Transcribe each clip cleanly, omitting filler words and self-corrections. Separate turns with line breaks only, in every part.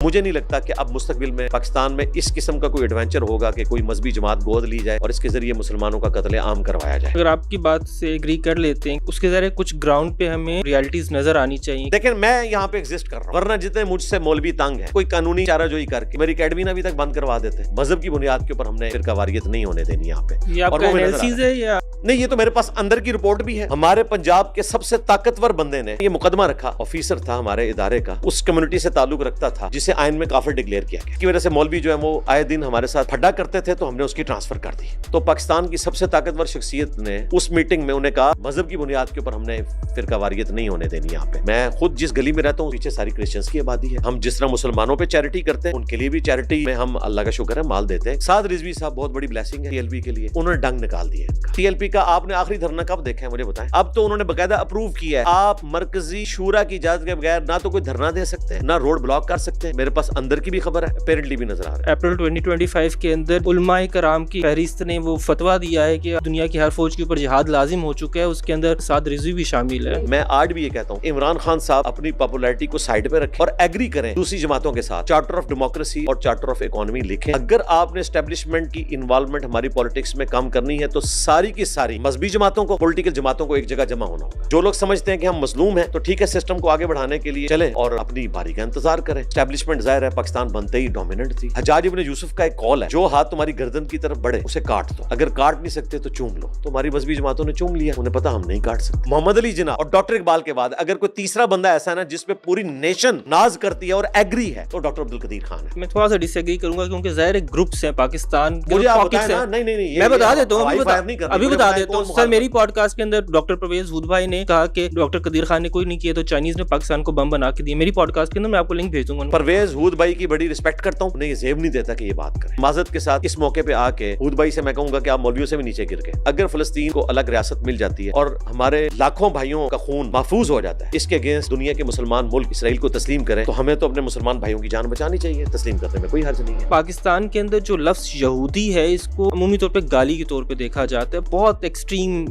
مجھے نہیں لگتا کہ اب مستقبل میں پاکستان میں اس قسم کا کوئی ایڈونچر ہوگا کہ کوئی مذہبی جماعت گود لی جائے اور اس کے ذریعے مسلمانوں کا قتل عام کروایا جائے.
اگر آپ کی بات سے ایگری کر لیتے ہیں اس کے ذریعے کچھ گراؤنڈ پہ ہمیں ریالٹیز نظر آنی چاہیے.
لیکن میں یہاں پہ ایگزسٹ کر رہا ہوں, ورنہ جتنے مجھ سے مولوی تنگ ہیں, کوئی قانونی چارہ جوئی کر کے میری اکیڈمی ابھی تک بند کروا دیتے ہیں. مذہب کی بنیاد کے اوپر ہم نے فرقہ واریت نہیں ہونے دینی یہاں پہ.
یہ آپ کا انالیسز ہے یا
نہیں؟ یہ تو میرے پاس اندر کی رپورٹ بھی ہے. ہمارے پنجاب کے سب سے طاقتور بندے نے یہ مقدمہ رکھا, آفیسر تھا ہمارے ادارے کا, اس کمیونٹی سے تعلق رکھتا تھا جسے آئین میں کافر ڈکلیئر کیا گیا. کی وجہ سے مولوی جو ہے وہ آئے دن ہمارے ساتھ پھڈا کرتے تھے تو ہم نے اس کی ٹرانسفر کر دی. تو پاکستان کی سب سے طاقتور شخصیت نے اس میٹنگ میں انہیں کہا مذہب کی بنیاد کے اوپر ہم نے فرقہ واریت نہیں ہونے دینی یہاں پہ. میں خود جس گلی میں رہتا ہوں پیچھے ساری کرسچنس کی آبادی ہے. ہم جس طرح مسلمانوں پہ چیریٹی کرتے ہیں ان کے لیے بھی چیریٹی میں ہم اللہ کا شکر ہے مال دیتے ہیں. سعد رضوی صاحب بہت بڑی بلیسنگ ہے TLP کے لیے, انہوں نے ڈنگ نکال دیا. TLP کا آپ نے آخری دھرنا کب دیکھا ہے مجھے بتائیں. اب تو انہوں نے باقاعدہ اپروو کیا ہے. آپ مرکزی شورا کی اجازت کے بغیر نہ تو کوئی دھرنا دے سکتے ہیں نہ روڈ بلاک کر سکتے ہیں. میرے پاس اندر کی بھی خبر ہے, اپیرنٹلی بھی نظر آ رہا ہے.
اپریل 2025 کے اندر علماء کرام کی فہرست نے وہ فتویٰ دیا ہے کہ دنیا کی ہر فوج کے اوپر جہاد لازم ہو چکا ہے, اس کے اندر سعد رضوی بھی شامل ہے.
میں آج بھی یہ کہتا ہوں عمران خان صاحب اپنی پاپولیرٹی کو سائڈ پہ رکھیں اور ایگری کریں دوسری جماعتوں کے ساتھ. چارٹر آف ڈیموکریسی اور چارٹر آف اکانومی لکھیں. اگر آپ نے اسٹیبلشمنٹ کی انوالومنٹ ہماری پالیٹکس میں کم کرنی ہے تو ساری کی ساری مذہبی جماعتوں کو, پولیٹیکل جماعتوں کو ایک جگہ جمع ہونا ہوگا. جو لوگ سمجھتے ہیں کہ ہم مظلوم ہیں تو ٹھیک ہے, سسٹم کو آگے بڑھانے کے لیے چلیں اور اپنی باری کا انتظار کریں. اسٹیبلشمنٹ ظاہر ہے پاکستان بنتے ہی ڈومیننٹ تھی. حجاج ابن یوسف کا ایک قول ہے, جو ہاتھ تمہاری گردن کی طرف بڑھے اسے کاٹ دو, اگر کاٹ نہیں سکتے تو چوم لو. تو ہماری مذہبی جماعتوں نے چوم لیا, انہیں پتا ہم نہیں کاٹ سکتے. محمد علی جناح اور ڈاکٹر اقبال کے بعد اگر کوئی تیسرا بندہ ایسا ہے نا جس پہ پوری نیشن ناز کرتی ہے اور ایگری ہے تو ڈاکٹر عبدالقدیر خان ہے.
میں تھوڑا سا ڈس ایگری کروں گا کیونکہ ظاہر گروپس ہیں پاکستان کے,
نہیں
میں بتا دیتا ہوں, ابھی بتا دیتا ہوں سر. میری پوڈ کاسٹ کے اندر ڈاکٹر پرویز ہود بھائی نے کہا کہ ڈاکٹر قدیر خان نے کوئی نہیں کیا تو چائنیز نے پاکستان کو بم بنا کے دیا. میری پوڈ کاسٹ کے اندر میں آپ کو لنک بھیج دوں گا.
پرویز ہود بھائی کی بڑی رسپیکٹ کرتا ہوں, انہیں یہ زیب نہیں دیتا کہ یہ بات کریں. معذرت کے ساتھ اس موقع پہ آ کے ہود بھائی سے میں کہوں گا کہ آپ مولویوں سے بھی نیچے گر گئے. اگر فلسطین کو الگ ریاست مل جاتی ہے اور ہمارے لاکھوں بھائیوں کا خون محفوظ ہو جاتا ہے, اس کے اگینسٹ دنیا کے مسلمان ملک اسرائیل کو تسلیم کریں تو ہمیں تو اپنے مسلمان بھائیوں کی جان بچانی چاہیے. تسلیم کرنے میں کوئی حرج نہیں ہے.
پاکستان کے اندر جو لفظ یہودی ہے اس کو عمومی طور پہ گالی کے طور پہ دیکھا جاتا ہے. بہت ایکسٹریم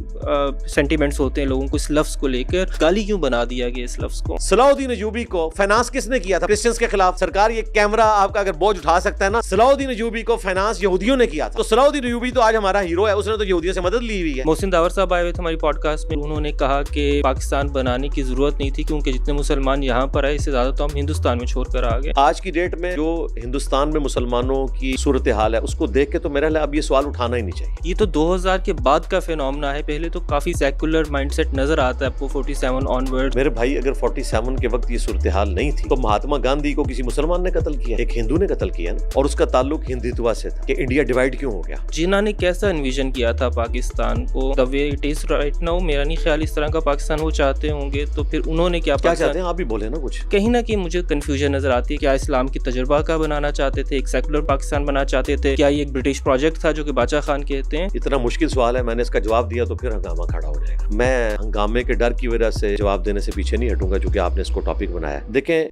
سینٹیمنٹس ہوتے ہیں لوگوں کو اس لفظ کو لے کر. گالی کیوں بنا دیا گیا اس لفظ کو؟
صلاح الدین ایوبی کو فائنانس کس نے کیا تھا کرسچنز کے خلاف؟ سرکار یہ کیمرہ آپ کا اگر بوجھ اٹھا سکتا ہے نا, صلاح الدین ایوبی کو فائنانس یہودیوں نے کیا تھا. تو صلاح الدین ایوبی تو آج ہمارا ہیرو ہے, اس نے تو یہودیوں سے مدد لی ہوئی ہے.
محسن داور صاحب آئے ہوئے تھے ہماری پوڈ کاسٹ میں, انہوں نے کہا کہ پاکستان بنانے کی ضرورت نہیں تھی کیونکہ جتنے مسلمان یہاں پر آئے اس سے زیادہ تو ہم ہندوستان میں چھوڑ کر آ گئے.
آج کی ڈیٹ میں جو ہندوستان میں مسلمانوں کی صورتحال ہے اس کو دیکھ کے تو میرا خیال اب یہ سوال اٹھانا ہی نہیں چاہیے.
یہ تو 2000 کے بعد کا فینومنا ہے, پہلے تو کافی سیکولر مائنڈ سیٹ نظر آتا ہے آپ کو 47 آن ورڈ.
میرے بھائی اگر 47 کے وقت یہ صورتحال نہیں تھی تو مہاتما گاندھی کو کسی مسلمان نے قتل کیا, ایک ہندو نے قتل کیا نا, اور اس کا تعلق ہندوتوا سے تھا کہ انڈیا ڈیوائڈ کیوں ہو گیا.
جنہوں نے کیسا انویژن کیا تھا پاکستان کو the way it is right now, میرا نہیں خیال اس طرح کا پاکستان وہ چاہتے ہوں گے. تو پھر انہوں نے کیا
چاہتے ہیں آپ بھی بولے نا کچھ.
کہیں نہ کہیں مجھے کنفیوژن نظر آتی ہے. کیا اسلام کی تجربہ کا بنانا چاہتے تھے, ایک سیکولر پاکستان بنانا چاہتے تھے, کیا یہ ایک برٹش پروجیکٹ تھا جو کہ باچا خان کہتے ہیں؟
اتنا مشکل سوال ہے, میں نے اس کا جواب دیا تو پھر ہنگامہ کھڑا ہو جائے گا. میں ہنگامے کے ڈر کی وجہ سے جواب دینے سے پیچھے نہیں ہٹوں گا چونکہ آپ نے اس کو ٹاپک بنایا. دیکھیں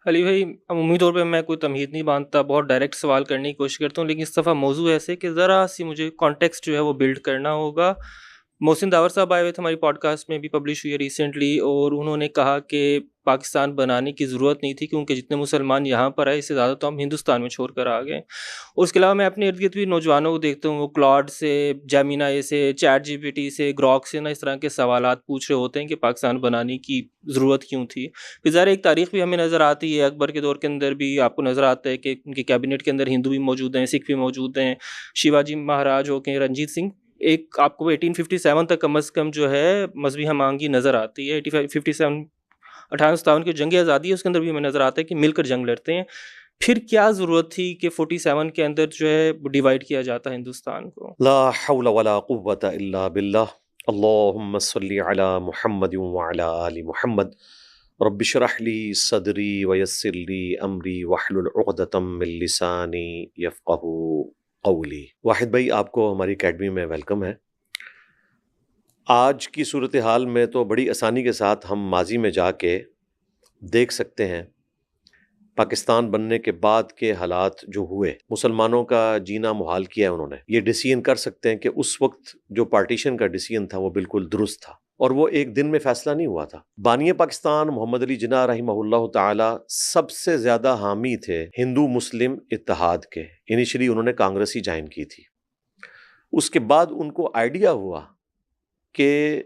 علی بھائی, عمومی طور پہ میں کوئی تمہید نہیں باندھتا, بہت ڈائریکٹ سوال کرنے کی کوشش کرتا ہوں, لیکن اس دفعہ موضوع ایسے کہ ذرا سی مجھے کانٹیکسٹ جو ہے وہ بلڈ کرنا ہوگا. محسن داور صاحب آئے ہوئے تھے ہماری پوڈ کاسٹ میں بھی پبلش ہوئی ہے ریسنٹلی, اور انہوں نے کہا کہ پاکستان بنانے کی ضرورت نہیں تھی کیونکہ جتنے مسلمان یہاں پر آئے اس سے زیادہ تو ہم ہندوستان میں چھوڑ کر آ گئے. اور اس کے علاوہ میں اپنے ارد گرد بھی نوجوانوں کو دیکھتا ہوں, وہ کلاڈ سے, جیمینائی سے, چیٹ GPT سے, گراک سے نا اس طرح کے سوالات پوچھ رہے ہوتے ہیں کہ پاکستان بنانے کی ضرورت کیوں تھی. پھر ظاہر ایک تاریخ بھی ہمیں نظر آتی ہے, اکبر کے دور کے اندر بھی آپ کو نظر آتا ہے کہ ان کے کیبنٹ کے اندر ہندو بھی موجود ہیں, سکھ بھی موجود ہیں, شیواجی مہاراج ہو کے رنجیت سنگھ. ایک آپ کو 1857 تک کم از کم جو ہے مذہبی ہم آہنگی نظر آتی ہے. 1857 کی جنگ آزادی ہے, اس کے اندر بھی ہمیں نظر آتا ہے کہ مل کر جنگ لڑتے ہیں. پھر کیا ضرورت تھی کہ 47 کے اندر جو ہے ڈیوائڈ کیا جاتا ہندوستان کو؟
لا حول ولا قوة الا باللہ. اللہم صلی علی محمد وعلی آل محمد. رب اشرح لی صدری ویسر لی امری واحلل عقدۃ من لسانی یفقہوا قولی. واحد بھائی, آپ کو ہماری اکیڈمی میں ویلکم ہے. آج کی صورتحال میں تو بڑی آسانی کے ساتھ ہم ماضی میں جا کے دیکھ سکتے ہیں پاکستان بننے کے بعد کے حالات جو ہوئے، مسلمانوں کا جینا محال کیا ہے انہوں نے، یہ ڈیسیژن کر سکتے ہیں کہ اس وقت جو پارٹیشن کا ڈیسیژن تھا وہ بالکل درست تھا، اور وہ ایک دن میں فیصلہ نہیں ہوا تھا۔ بانی پاکستان محمد علی جناح رحمہ اللہ تعالی سب سے زیادہ حامی تھے ہندو مسلم اتحاد کے۔ انیشلی انہوں نے کانگریس ہی جوائن کی تھی، اس کے بعد ان کو آئیڈیا ہوا کہ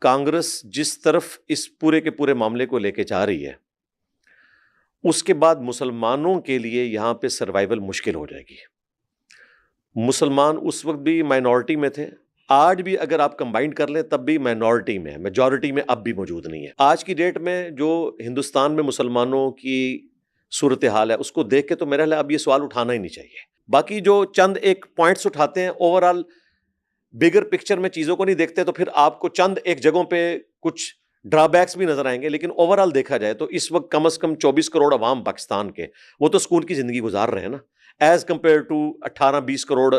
کانگریس جس طرف اس پورے کے پورے معاملے کو لے کے جا رہی ہے، اس کے بعد مسلمانوں کے لیے یہاں پہ سروائیول مشکل ہو جائے گی۔ مسلمان اس وقت بھی مائنورٹی میں تھے، آج بھی اگر آپ کمبائنڈ کر لیں تب بھی مائنورٹی میں، میجورٹی میں اب بھی موجود نہیں ہے۔ آج کی ڈیٹ میں جو ہندوستان میں مسلمانوں کی صورتحال ہے اس کو دیکھ کے تو میرا خیال ہے اب یہ سوال اٹھانا ہی نہیں چاہیے۔ باقی جو چند ایک پوائنٹس اٹھاتے ہیں، اوور آل بگر پکچر میں چیزوں کو نہیں دیکھتے، تو پھر آپ کو چند ایک جگہوں پہ کچھ ڈرا بیکس بھی نظر آئیں گے، لیکن اوور آل دیکھا جائے تو اس وقت کم از کم 24 کروڑ عوام پاکستان کے وہ تو سکون کی زندگی گزار رہے ہیں نا، ایز کمپیئر ٹو 18-20 کروڑ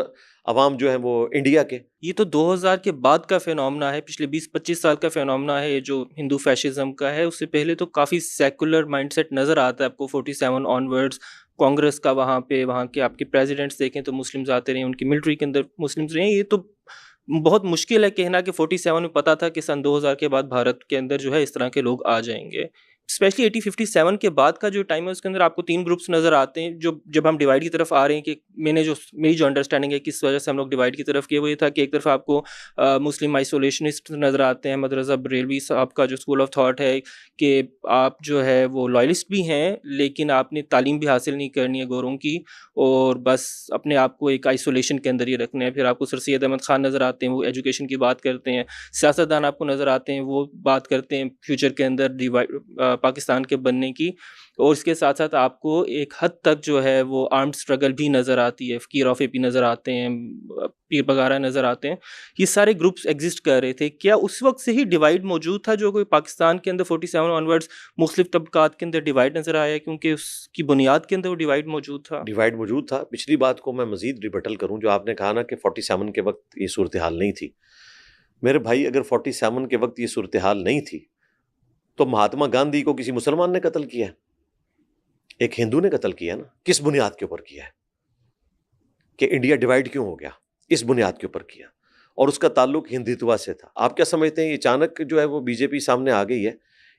عوام جو ہیں وہ انڈیا کے۔
یہ تو 2000 کے بعد کا فینومنا ہے، پچھلے 20-25 سال کا فینومنا ہے یہ جو ہندو فیشزم کا ہے۔ اس سے پہلے تو کافی سیکولر مائنڈ سیٹ نظر آتا ہے آپ کو 47 آن ورڈز، کانگریس کا وہاں کے آپ کے پریزیڈنٹس دیکھیں تو مسلمز آتے رہے ہیں، ان کی ملٹری کے اندر مسلمز رہے ہیں۔ یہ تو بہت مشکل ہے کہنا کہ 47 میں پتہ تھا کہ سن 2000 کے بعد بھارت کے اندر جو ہے اس طرح کے لوگ آ جائیں گے۔ اسپیشلی 57 کے بعد کا جو ٹائم ہے اس کے اندر آپ کو 3 گروپس نظر آتے ہیں جو جب ہم ڈیوائڈ کی طرف آ رہے ہیں، کہ میری جو انڈرسٹینڈنگ ہے کس وجہ سے ہم لوگ ڈیوائڈ کی طرف کیے، وہ یہ تھا کہ ایک طرف آپ کو مسلم آئسولیشنسٹ نظر آتے ہیں، مدرسہ بریلوی صاحب کا جو اسکول آف تھاٹ ہے کہ آپ جو ہے وہ لائلسٹ بھی ہیں لیکن آپ نے تعلیم بھی حاصل نہیں کرنی ہے گوروں کی، اور بس اپنے آپ کو ایک آئسولیشن کے اندر ہی رکھنا ہے۔ پھر آپ کو سر سید احمد خان نظر آتے ہیں، وہ ایجوکیشن کی بات کرتے ہیں۔ سیاستدان آپ کو نظر آتے ہیں، وہ بات کرتے ہیں فیوچر کے اندر پاکستان کے بننے کی، اور اس کے ساتھ ساتھ آپ کو ایک حد تک جو ہے وہ آرمڈ اسٹرگل بھی نظر آتی ہے، فقیر آف اے پی نظر آتے ہیں، پیر بگارہ نظر آتے ہیں۔ یہ سارے گروپس ایگزسٹ کر رہے تھے۔ کیا اس وقت سے ہی ڈیوائڈ موجود تھا جو کوئی پاکستان کے اندر 47 آنورڈز مختلف طبقات کے اندر ڈیوائڈ نظر آیا، کیونکہ اس کی بنیاد کے اندر وہ ڈیوائڈ موجود تھا؟
ڈیوائڈ موجود تھا۔ پچھلی بات کو میں مزید ریبٹل کروں، جو آپ نے کہا نا کہ 47 کے وقت یہ صورتحال نہیں تھی۔ میرے بھائی، اگر 47 کے وقت یہ صورتحال نہیں تھی تو مہاتما گاندھی کو کسی مسلمان نے قتل کیا ہے؟ ایک ہندو نے قتل کیا نا۔ کس بنیاد کے اوپر کیا ہے؟ کہ انڈیا ڈیوائڈ کیوں ہو گیا؟ اس بنیاد کے اوپر کیا، اور اس کا تعلق ہندوتوا سے تھا۔ آپ کیا سمجھتے ہیں یہ اچانک جو ہے وہ بی جے پی سامنے آ گئی ہے؟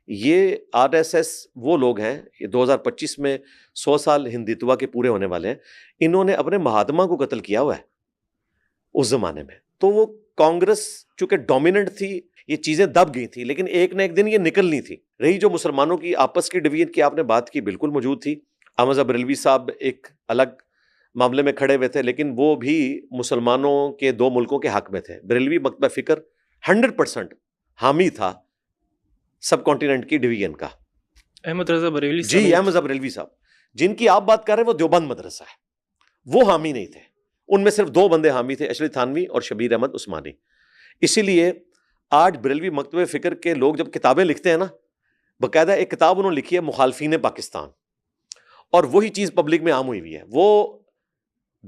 یہ آر ایس ایس وہ لوگ ہیں، یہ 2025 میں 100 سال ہندوتوا کے پورے ہونے والے ہیں، انہوں نے اپنے مہاتما کو قتل کیا ہوا ہے اس زمانے میں۔ تو وہ کانگریس چونکہ ڈومیننٹ تھی، یہ چیزیں دب گئی تھیں، لیکن ایک نہ ایک دن یہ نکلنی تھی۔ رہی جو مسلمانوں کی آپس کی ڈویژن کی آپ نے بات کی، بالکل موجود تھی۔ احمد بریلوی صاحب ایک الگ معاملے میں کھڑے ہوئے تھے، لیکن وہ بھی مسلمانوں کے 2 ملکوں کے حق میں تھے۔ بریلوی مکتبہ فکر 100% حامی تھا سب کانٹیننٹ کی ڈویژن کا۔
احمد رضا بریلوی
جی، احمد بریلوی صاحب جن کی آپ بات کر رہے ہیں وہ دیوبند مدرسہ ہے، وہ حامی نہیں تھے۔ ان میں صرف 2 بندے حامی تھے، اشرف تھانوی اور شبیر احمد عثمانی۔ اسی لیے آج بریلوی مکتبہ فکر کے لوگ جب کتابیں لکھتے ہیں نا، باقاعدہ ایک کتاب انہوں نے لکھی ہے مخالفین پاکستان، اور وہی چیز پبلک میں عام ہوئی ہوئی ہے۔ وہ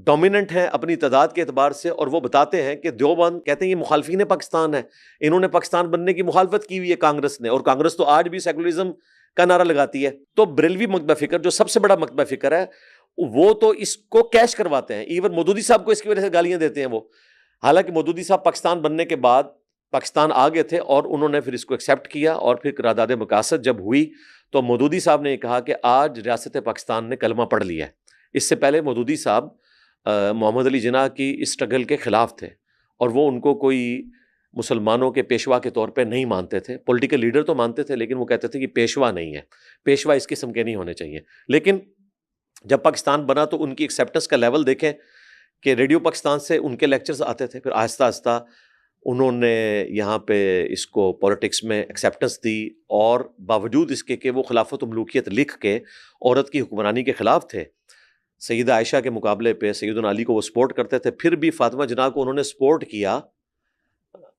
ڈومیننٹ ہیں اپنی تعداد کے اعتبار سے، اور وہ بتاتے ہیں کہ دیوبند کہتے ہیں یہ مخالفین پاکستان ہے، انہوں نے پاکستان بننے کی مخالفت کی ہوئی ہے کانگریس نے، اور کانگریس تو آج بھی سیکولرزم کا نعرہ لگاتی ہے۔ تو بریلوی مکتبہ فکر جو سب سے بڑا مکتبہ فکر ہے، وہ تو اس کو کیش کرواتے ہیں۔ ایون مودودی صاحب کو اس کی وجہ سے گالیاں دیتے ہیں وہ، حالانکہ مودودی صاحب پاکستان بننے کے بعد پاکستان آ گئے تھے، اور انہوں نے پھر اس کو ایکسیپٹ کیا، اور پھر قرارداد مقاصد جب ہوئی تو مودودی صاحب نے یہ کہا کہ آج ریاست پاکستان نے کلمہ پڑھ لیا ہے۔ اس سے پہلے مودودی صاحب محمد علی جناح کی اس اسٹرگل کے خلاف تھے، اور وہ ان کو کوئی مسلمانوں کے پیشوا کے طور پہ نہیں مانتے تھے۔ پولیٹیکل لیڈر تو مانتے تھے، لیکن وہ کہتے تھے کہ پیشوا نہیں ہے، پیشوا اس قسم کے نہیں ہونے چاہیے۔ لیکن جب پاکستان بنا تو ان کی ایکسیپٹنس کا لیول دیکھیں کہ ریڈیو پاکستان سے ان کے لیکچرز آتے تھے، پھر آہستہ آہستہ انہوں نے یہاں پہ اس کو پولیٹکس میں ایکسیپٹنس دی، اور باوجود اس کے کہ وہ خلافت و ملوکیت لکھ کے عورت کی حکمرانی کے خلاف تھے، سیدہ عائشہ کے مقابلے پہ سیدنا علی کو وہ سپورٹ کرتے تھے، پھر بھی فاطمہ جناح کو انہوں نے سپورٹ کیا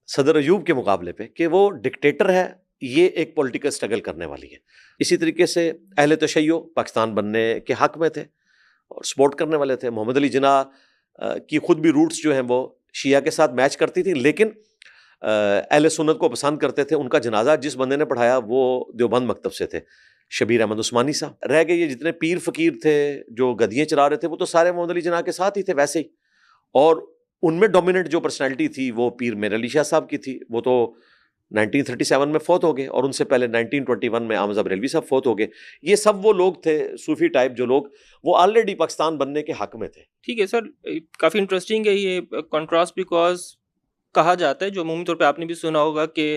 صدر ایوب کے مقابلے پہ کہ وہ ڈکٹیٹر ہے، یہ ایک پولیٹیکل سٹرگل کرنے والی ہے۔ اسی طریقے سے اہل تشیع پاکستان بننے کے حق میں تھے اور سپورٹ کرنے والے تھے۔ محمد علی جناح کی خود بھی روٹس جو ہیں وہ شیعہ کے ساتھ میچ کرتی تھی، لیکن اہل سنت کو پسند کرتے تھے۔ ان کا جنازہ جس بندے نے پڑھایا وہ دیوبند مکتب سے تھے، شبیر احمد عثمانی صاحب رہ گئے. یہ جتنے پیر فقیر تھے جو گدیاں چلا رہے تھے وہ تو سارے محمد علی جناح کے ساتھ ہی تھے ویسے ہی, اور ان میں ڈومیننٹ جو پرسنالٹی تھی وہ پیر میر علی شاہ صاحب کی تھی. وہ تو 1937 میں فوت ہو گئے, اور ان سے پہلے 1921 میں احمد بریلوی صاحب فوت ہو گئے. یہ سب وہ لوگ تھے صوفی ٹائپ جو لوگ وہ آلریڈی پاکستان بننے کے حق میں تھے.
ٹھیک ہے سر, کافی انٹرسٹنگ ہے یہ کنٹراسٹ, بیکاز کہا جاتا ہے جو عمومی طور پہ آپ نے بھی سنا ہوگا کہ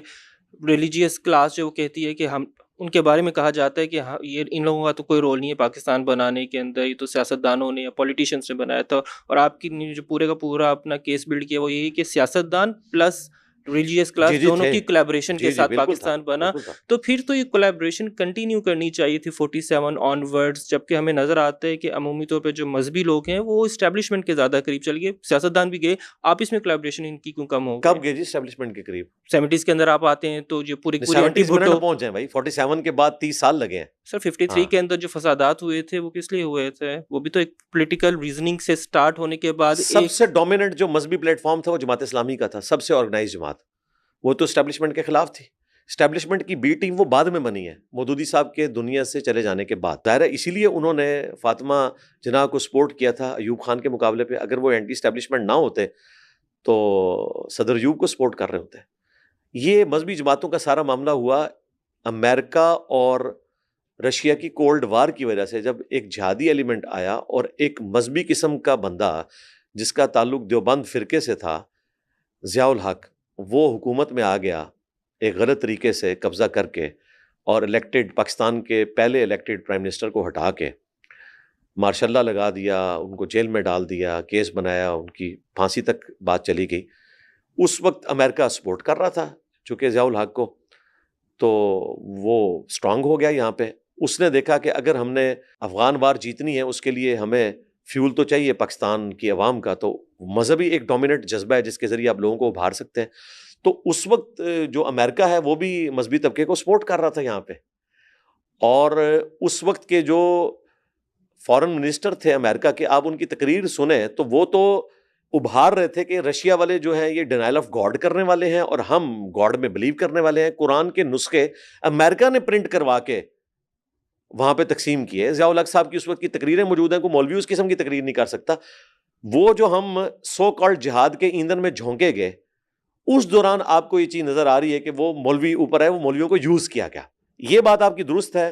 ریلیجیس کلاس جو وہ کہتی ہے کہ ہم ان کے بارے میں کہا جاتا ہے کہ یہ ان لوگوں کا تو کوئی رول نہیں ہے پاکستان بنانے کے اندر, یہ تو سیاست دانوں نے یا پولیٹیشینس نے بنایا تھا. اور آپ کی جو پورے کا پورا اپنا کیس بلڈ کیا وہ یہی کہ سیاست دان پلس ریلیجیس کلاس دونوں کی کولیبریشن کے ساتھ پاکستان بنا. تو پھر تو یہ کولیبریشن کنٹینیو کرنی چاہیے تھی 47 آن ورڈز, جبکہ ہمیں نظر آتا ہے کہ عمومی طور پہ جو مذہبی لوگ ہیں وہ اسٹیبلشمنٹ کے زیادہ قریب چل گئے, سیاست دان بھی گئے. آپ اس میں کولیبریشن ان کی کیوں کم ہو گئی؟
کب گئے جی اسٹیبلشمنٹ کے قریب؟
70s کے اندر آپ آتے ہیں تو جو پوری
70s میں پہنچ جائیں بھائی, 47 کے بعد 30 سال لگے ہیں
سر. 53 کے اندر جو فسادات ہوئے تھے وہ کس لیے ہوئے تھے؟ وہ بھی تو ایک پولیٹیکل ریزننگ سے سٹارٹ ہونے کے بعد
سب سے ڈومیننٹ جو مذہبی پلیٹ فارم تھا وہ جماعت اسلامی کا تھا, سب سے آرگنائز جماعت. وہ تو اسٹیبلشمنٹ کے خلاف تھی. اسٹیبلشمنٹ کی بی ٹیم وہ بعد میں بنی ہے مودودی صاحب کے دنیا سے چلے جانے کے بعد. ظاہر ہے اسی لیے انہوں نے فاطمہ جناح کو سپورٹ کیا تھا ایوب خان کے مقابلے پہ. اگر وہ اینٹی اسٹیبلشمنٹ نہ ہوتے تو صدر ایوب کو سپورٹ کر رہے ہوتے. یہ مذہبی جماعتوں کا سارا معاملہ ہوا امریکہ اور رشیا کی کولڈ وار کی وجہ سے, جب ایک جہادی ایلیمنٹ آیا اور ایک مذہبی قسم کا بندہ جس کا تعلق دیوبند فرقے سے تھا, ضیاء الحق, وہ حکومت میں آ گیا ایک غلط طریقے سے قبضہ کر کے, اور الیکٹڈ پاکستان کے پہلے الیکٹڈ پرائم منسٹر کو ہٹا کے مارشاء اللہ لگا دیا, ان کو جیل میں ڈال دیا, کیس بنایا, ان کی پھانسی تک بات چلی گئی. اس وقت امریکہ سپورٹ کر رہا تھا چونکہ ضیاء الحق کو, تو وہ اسٹرانگ ہو گیا یہاں پہ. اس نے دیکھا کہ اگر ہم نے افغان وار جیتنی ہے اس کے لیے ہمیں فیول تو چاہیے پاکستان کی عوام کا, تو مذہبی ایک ڈومیننٹ جذبہ ہے جس کے ذریعے آپ لوگوں کو ابھار سکتے ہیں. تو اس وقت جو امریکہ ہے وہ بھی مذہبی طبقے کو سپورٹ کر رہا تھا یہاں پہ, اور اس وقت کے جو فارن منسٹر تھے امریکہ کے, آپ ان کی تقریر سنیں تو وہ تو ابھار رہے تھے کہ رشیا والے جو ہیں یہ ڈینائل آف گاڈ کرنے والے ہیں اور ہم گاڈ میں بلیو کرنے والے ہیں. قرآن کے نسخے امریکہ نے پرنٹ کروا کے وہاں پہ تقسیم کیے. ضیاء الحق صاحب کی اس وقت کی تقریریں موجود ہیں, کوئی مولوی اس قسم کی تقریر نہیں کر سکتا. وہ جو ہم سو کالڈ جہاد کے ایندھن میں جھونکے گئے, اس دوران آپ کو یہ چیز نظر آ رہی ہے کہ وہ مولوی اوپر ہے, وہ مولویوں کو یوز کیا گیا. یہ بات آپ کی درست ہے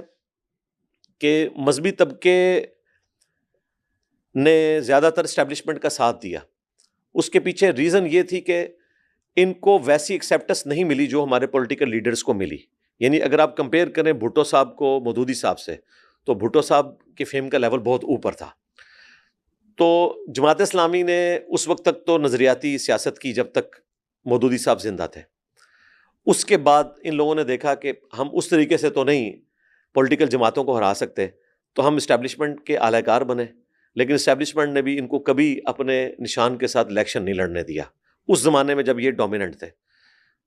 کہ مذہبی طبقے نے زیادہ تر اسٹیبلشمنٹ کا ساتھ دیا. اس کے پیچھے ریزن یہ تھی کہ ان کو ویسی ایکسیپٹنس نہیں ملی جو ہمارے پولیٹیکل لیڈرز کو ملی. یعنی اگر آپ کمپیئر کریں بھٹو صاحب کو مودودی صاحب سے, تو بھٹو صاحب کے فیم کا لیول بہت اوپر تھا. تو جماعت اسلامی نے اس وقت تک تو نظریاتی سیاست کی جب تک مودودی صاحب زندہ تھے. اس کے بعد ان لوگوں نے دیکھا کہ ہم اس طریقے سے تو نہیں پولیٹیکل جماعتوں کو ہرا سکتے, تو ہم اسٹیبلشمنٹ کے اعلی کار بنے. لیکن اسٹیبلشمنٹ نے بھی ان کو کبھی اپنے نشان کے ساتھ الیکشن نہیں لڑنے دیا اس زمانے میں جب یہ ڈومیننٹ تھے,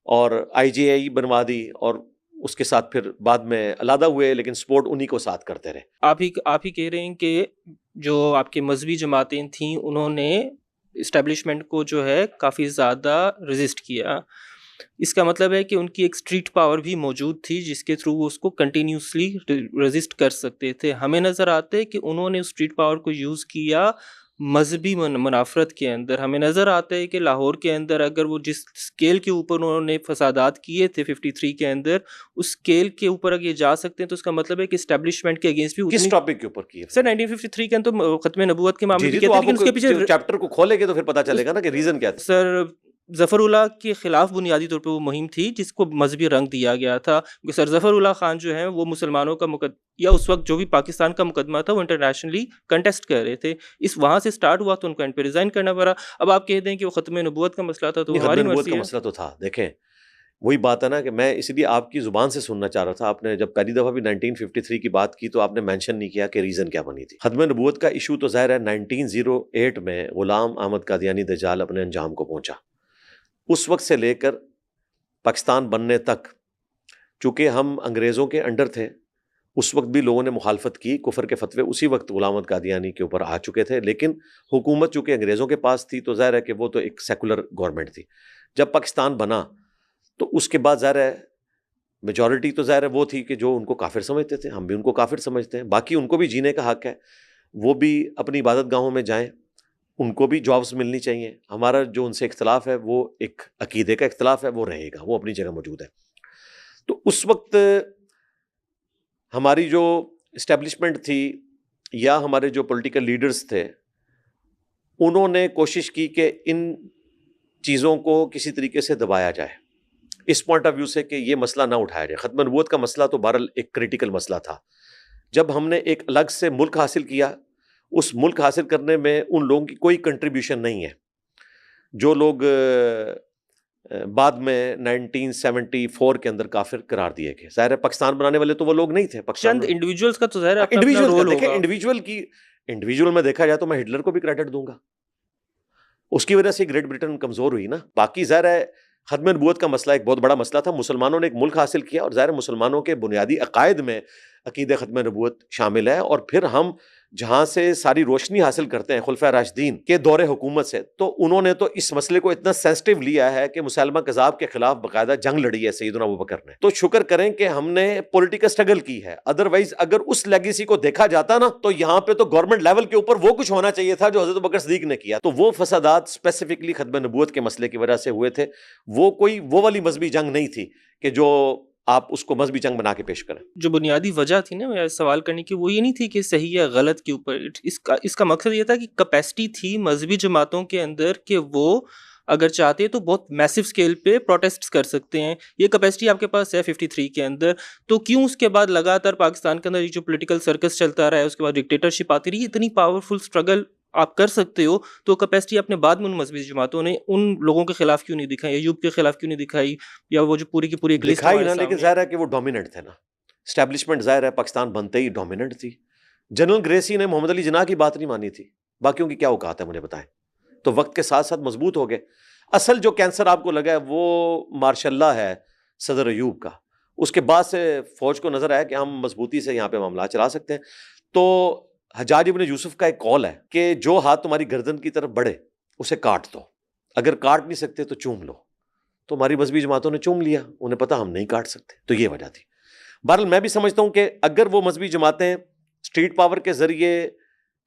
اور آئی جے آئی بنوا دی, اور اس کے ساتھ پھر بعد میں علیحدہ ہوئے, لیکن سپورٹ انہی کو ساتھ کرتے رہے.
آپ ہی کہہ رہے ہیں کہ جو آپ کی مذہبی جماعتیں تھیں انہوں نے اسٹیبلشمنٹ کو جو ہے کافی زیادہ ریزسٹ کیا. اس کا مطلب ہے کہ ان کی ایک اسٹریٹ پاور بھی موجود تھی جس کے تھرو وہ اس کو کنٹینیوسلی ریزسٹ کر سکتے تھے. ہمیں نظر آتا ہے کہ انہوں نے اسٹریٹ پاور کو یوز کیا مذہبی منافرت کے اندر. ہمیں نظر آتا ہے کہ لاہور کے اندر اگر وہ جس اسکیل کے اوپر انہوں نے فسادات کیے تھے 53 کے اندر, اس اسکیل کے اوپر اگر یہ جا سکتے ہیں تو اس کا مطلب ہے کہ اسٹیبلشمنٹ کے اگینسٹ بھی
کس ٹاپک کے اوپر کیے
سر 1953 کے اندر تو ختم نبوت کے معاملے
میں لیکن اس کے پیچھے چیپٹر کو کھولے گے تو پھر پتہ چلے گا نا کہ ریزن کیا تھا.
سر ظفر اللہ کے خلاف بنیادی طور پہ وہ مہم تھی جس کو مذہبی رنگ دیا گیا تھا. کیونکہ سر ظفر اللہ خان جو ہیں وہ مسلمانوں کا یا اس وقت جو بھی پاکستان کا مقدمہ تھا وہ انٹرنیشنلی کنٹیسٹ کر رہے تھے. اس وہاں سے سٹارٹ ہوا تو ان کو اینڈ پہ ریزائن کرنا پڑا. اب آپ کہہ دیں کہ وہ ختم نبوت کا مسئلہ تھا تو ہماری
نبوت کا مسئلہ تو تھا. دیکھیں وہی بات ہے نا کہ میں اس لیے آپ کی زبان سے سننا چاہ رہا تھا. آپ نے جب پہلی دفعہ بھی 1953 کی بات کی تو آپ نے مینشن نہیں کیا کہ ریزن کیا بنی تھی. ختم نبوت کا ایشو تو ظاہر ہے 1908 میں غلام احمد قادیانی دجال اپنے انجام کو پہنچا. اس وقت سے لے کر پاکستان بننے تک, چونکہ ہم انگریزوں کے انڈر تھے, اس وقت بھی لوگوں نے مخالفت کی. کفر کے فتوے اسی وقت غلام احمد قادیانی کے اوپر آ چکے تھے, لیکن حکومت چونکہ انگریزوں کے پاس تھی تو ظاہر ہے کہ وہ تو ایک سیکولر گورنمنٹ تھی. جب پاکستان بنا تو اس کے بعد ظاہر ہے میجورٹی تو ظاہر ہے وہ تھی کہ جو ان کو کافر سمجھتے تھے، ہم بھی ان کو کافر سمجھتے ہیں، باقی ان کو بھی جینے کا حق ہے، وہ بھی اپنی عبادت گاہوں میں جائیں، ان کو بھی جابس ملنی چاہیے. ہمارا جو ان سے اختلاف ہے وہ ایک عقیدے کا اختلاف ہے، وہ رہے گا، وہ اپنی جگہ موجود ہے. تو اس وقت ہماری جو اسٹیبلشمنٹ تھی یا ہمارے جو پولیٹیکل لیڈرز تھے، انہوں نے کوشش کی کہ ان چیزوں کو کسی طریقے سے دبایا جائے، اس پوائنٹ آف ویو سے کہ یہ مسئلہ نہ اٹھایا جائے. ختم نبوت کا مسئلہ تو بہرحال ایک کریٹیکل مسئلہ تھا. جب ہم نے ایک الگ سے ملک حاصل کیا، اس ملک حاصل کرنے میں ان لوگوں کی کوئی کنٹریبیوشن نہیں ہے جو لوگ بعد میں 1974 کے اندر کافر قرار دیے گئے. ظاہر ہے پاکستان بنانے والے تو وہ لوگ نہیں تھے. پاکستان
چند انڈیویجولز کا تو ظاہر ہے اپنا
انڈیویجول
رول
دیکھیں،
ہوگا.
انڈیویجول میں دیکھا جائے تو میں ہٹلر کو بھی کریڈٹ دوں گا، اس کی وجہ سے گریٹ برٹن کمزور ہوئی نا. باقی ظاہر ہے ختم نبوت کا مسئلہ ایک بہت بڑا مسئلہ تھا. مسلمانوں نے ایک ملک حاصل کیا اور ظاہر مسلمانوں کے بنیادی عقائد میں عقید ختم نبوت شامل ہے. اور پھر ہم جہاں سے ساری روشنی حاصل کرتے ہیں خلفائے راشدین کے دور حکومت سے، تو انہوں نے تو اس مسئلے کو اتنا سینسٹیو لیا ہے کہ مسلمہ کذاب کے خلاف باقاعدہ جنگ لڑی ہے سیدنا ابوبکر نے. تو شکر کریں کہ ہم نے پولیٹیکل سٹرگل کی ہے، ادروائز اگر اس لیگیسی کو دیکھا جاتا نا تو یہاں پہ تو گورنمنٹ لیول کے اوپر وہ کچھ ہونا چاہیے تھا جو حضرت ابوبکر صدیق نے کیا. تو وہ فسادات اسپیسیفکلی ختم نبوت کے مسئلے کی وجہ سے ہوئے تھے. وہ کوئی وہ والی مذہبی جنگ نہیں تھی کہ جو آپ اس کو مذہبی جنگ بنا کے پیش کریں.
جو بنیادی وجہ تھی نا میرا سوال کرنے کی، وہ یہ نہیں تھی کہ صحیح یا غلط کے اوپر، اس کا مقصد یہ تھا کہ کیپیسٹی تھی مذہبی جماعتوں کے اندر کہ وہ اگر چاہتے تو بہت میسو اسکیل پہ پروٹیسٹ کر سکتے ہیں. یہ کیپیسٹی آپ کے پاس ہے 53 کے اندر، تو کیوں اس کے بعد لگاتار پاکستان کے اندر یہ جو پولیٹیکل سرکس چلتا رہا ہے، اس کے بعد ڈکٹیٹرشپ آتی رہی، اتنی پاورفل اسٹرگل آپ کر سکتے ہو تو کیپیسٹی اپنے بعد میں ان مذہبی جماعتوں نے ان لوگوں کے خلاف کیوں نہیں دکھائی، ایوب کے خلاف کیوں نہیں دکھائی، یا وہ جو پوری کی پوری ایک لسٹ
دکھائی نا، لیکن ظاہر ہے کہ وہ ڈومیننٹ تھے نا. اسٹیبلشمنٹ ظاہر ہے پاکستان بنتے ہی ڈومیننٹ تھی. جنرل گریسی نے محمد علی جناح کی بات نہیں مانی تھی، باقیوں کی کیا اوقات ہے مجھے بتائیں. تو وقت کے ساتھ ساتھ مضبوط ہو گئے. اصل جو کینسر آپ کو لگا ہے وہ ماشاء اللہ ہے صدر ایوب کا. اس کے بعد سے فوج کو نظر آیا کہ ہم مضبوطی سے یہاں پہ معاملات چلا سکتے ہیں. تو حجاج ابن یوسف کا ایک قول ہے کہ جو ہاتھ تمہاری گردن کی طرف بڑھے اسے کاٹ دو، اگر کاٹ نہیں سکتے تو چوم لو. تو ہماری مذہبی جماعتوں نے چوم لیا، انہیں پتا ہم نہیں کاٹ سکتے. تو یہ وجہ تھی. بہرحال میں بھی سمجھتا ہوں کہ اگر وہ مذہبی جماعتیں اسٹریٹ پاور کے ذریعے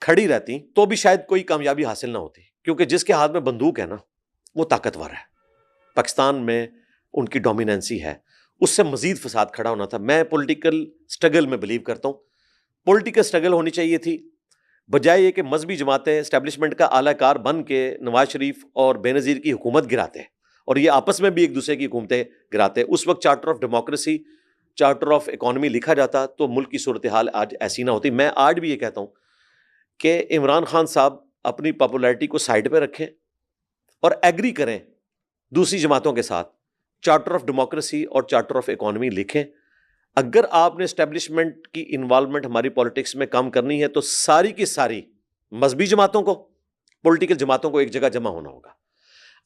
کھڑی رہتی تو بھی شاید کوئی کامیابی حاصل نہ ہوتی، کیونکہ جس کے ہاتھ میں بندوق ہے نا وہ طاقتور ہے. پاکستان میں ان کی ڈومیننسی ہے، اس سے مزید فساد کھڑا ہونا تھا. میں پولیٹیکل سٹرگل میں بلیو کرتا ہوں. پولیٹیکل سٹرگل ہونی چاہیے تھی، بجائے یہ کہ مذہبی جماعتیں اسٹیبلشمنٹ کا اعلی کار بن کے نواز شریف اور بے نظیر کی حکومت گراتے اور یہ آپس میں بھی ایک دوسرے کی حکومتیں گراتے. اس وقت charter of democracy, charter of economy لکھا جاتا تو ملک کی صورتحال آج ایسی نہ ہوتی. میں آج بھی یہ کہتا ہوں کہ عمران خان صاحب اپنی پاپولیرٹی کو سائڈ پہ رکھیں اور ایگری کریں دوسری جماعتوں کے ساتھ، چارٹر آف ڈیموکریسی اور چارٹر آف اکانومی لکھیں. اگر آپ نے اسٹیبلشمنٹ کی انوالومنٹ ہماری پالیٹکس میں کم کرنی ہے تو ساری کی ساری مذہبی جماعتوں کو، پولیٹیکل جماعتوں کو ایک جگہ جمع ہونا ہوگا.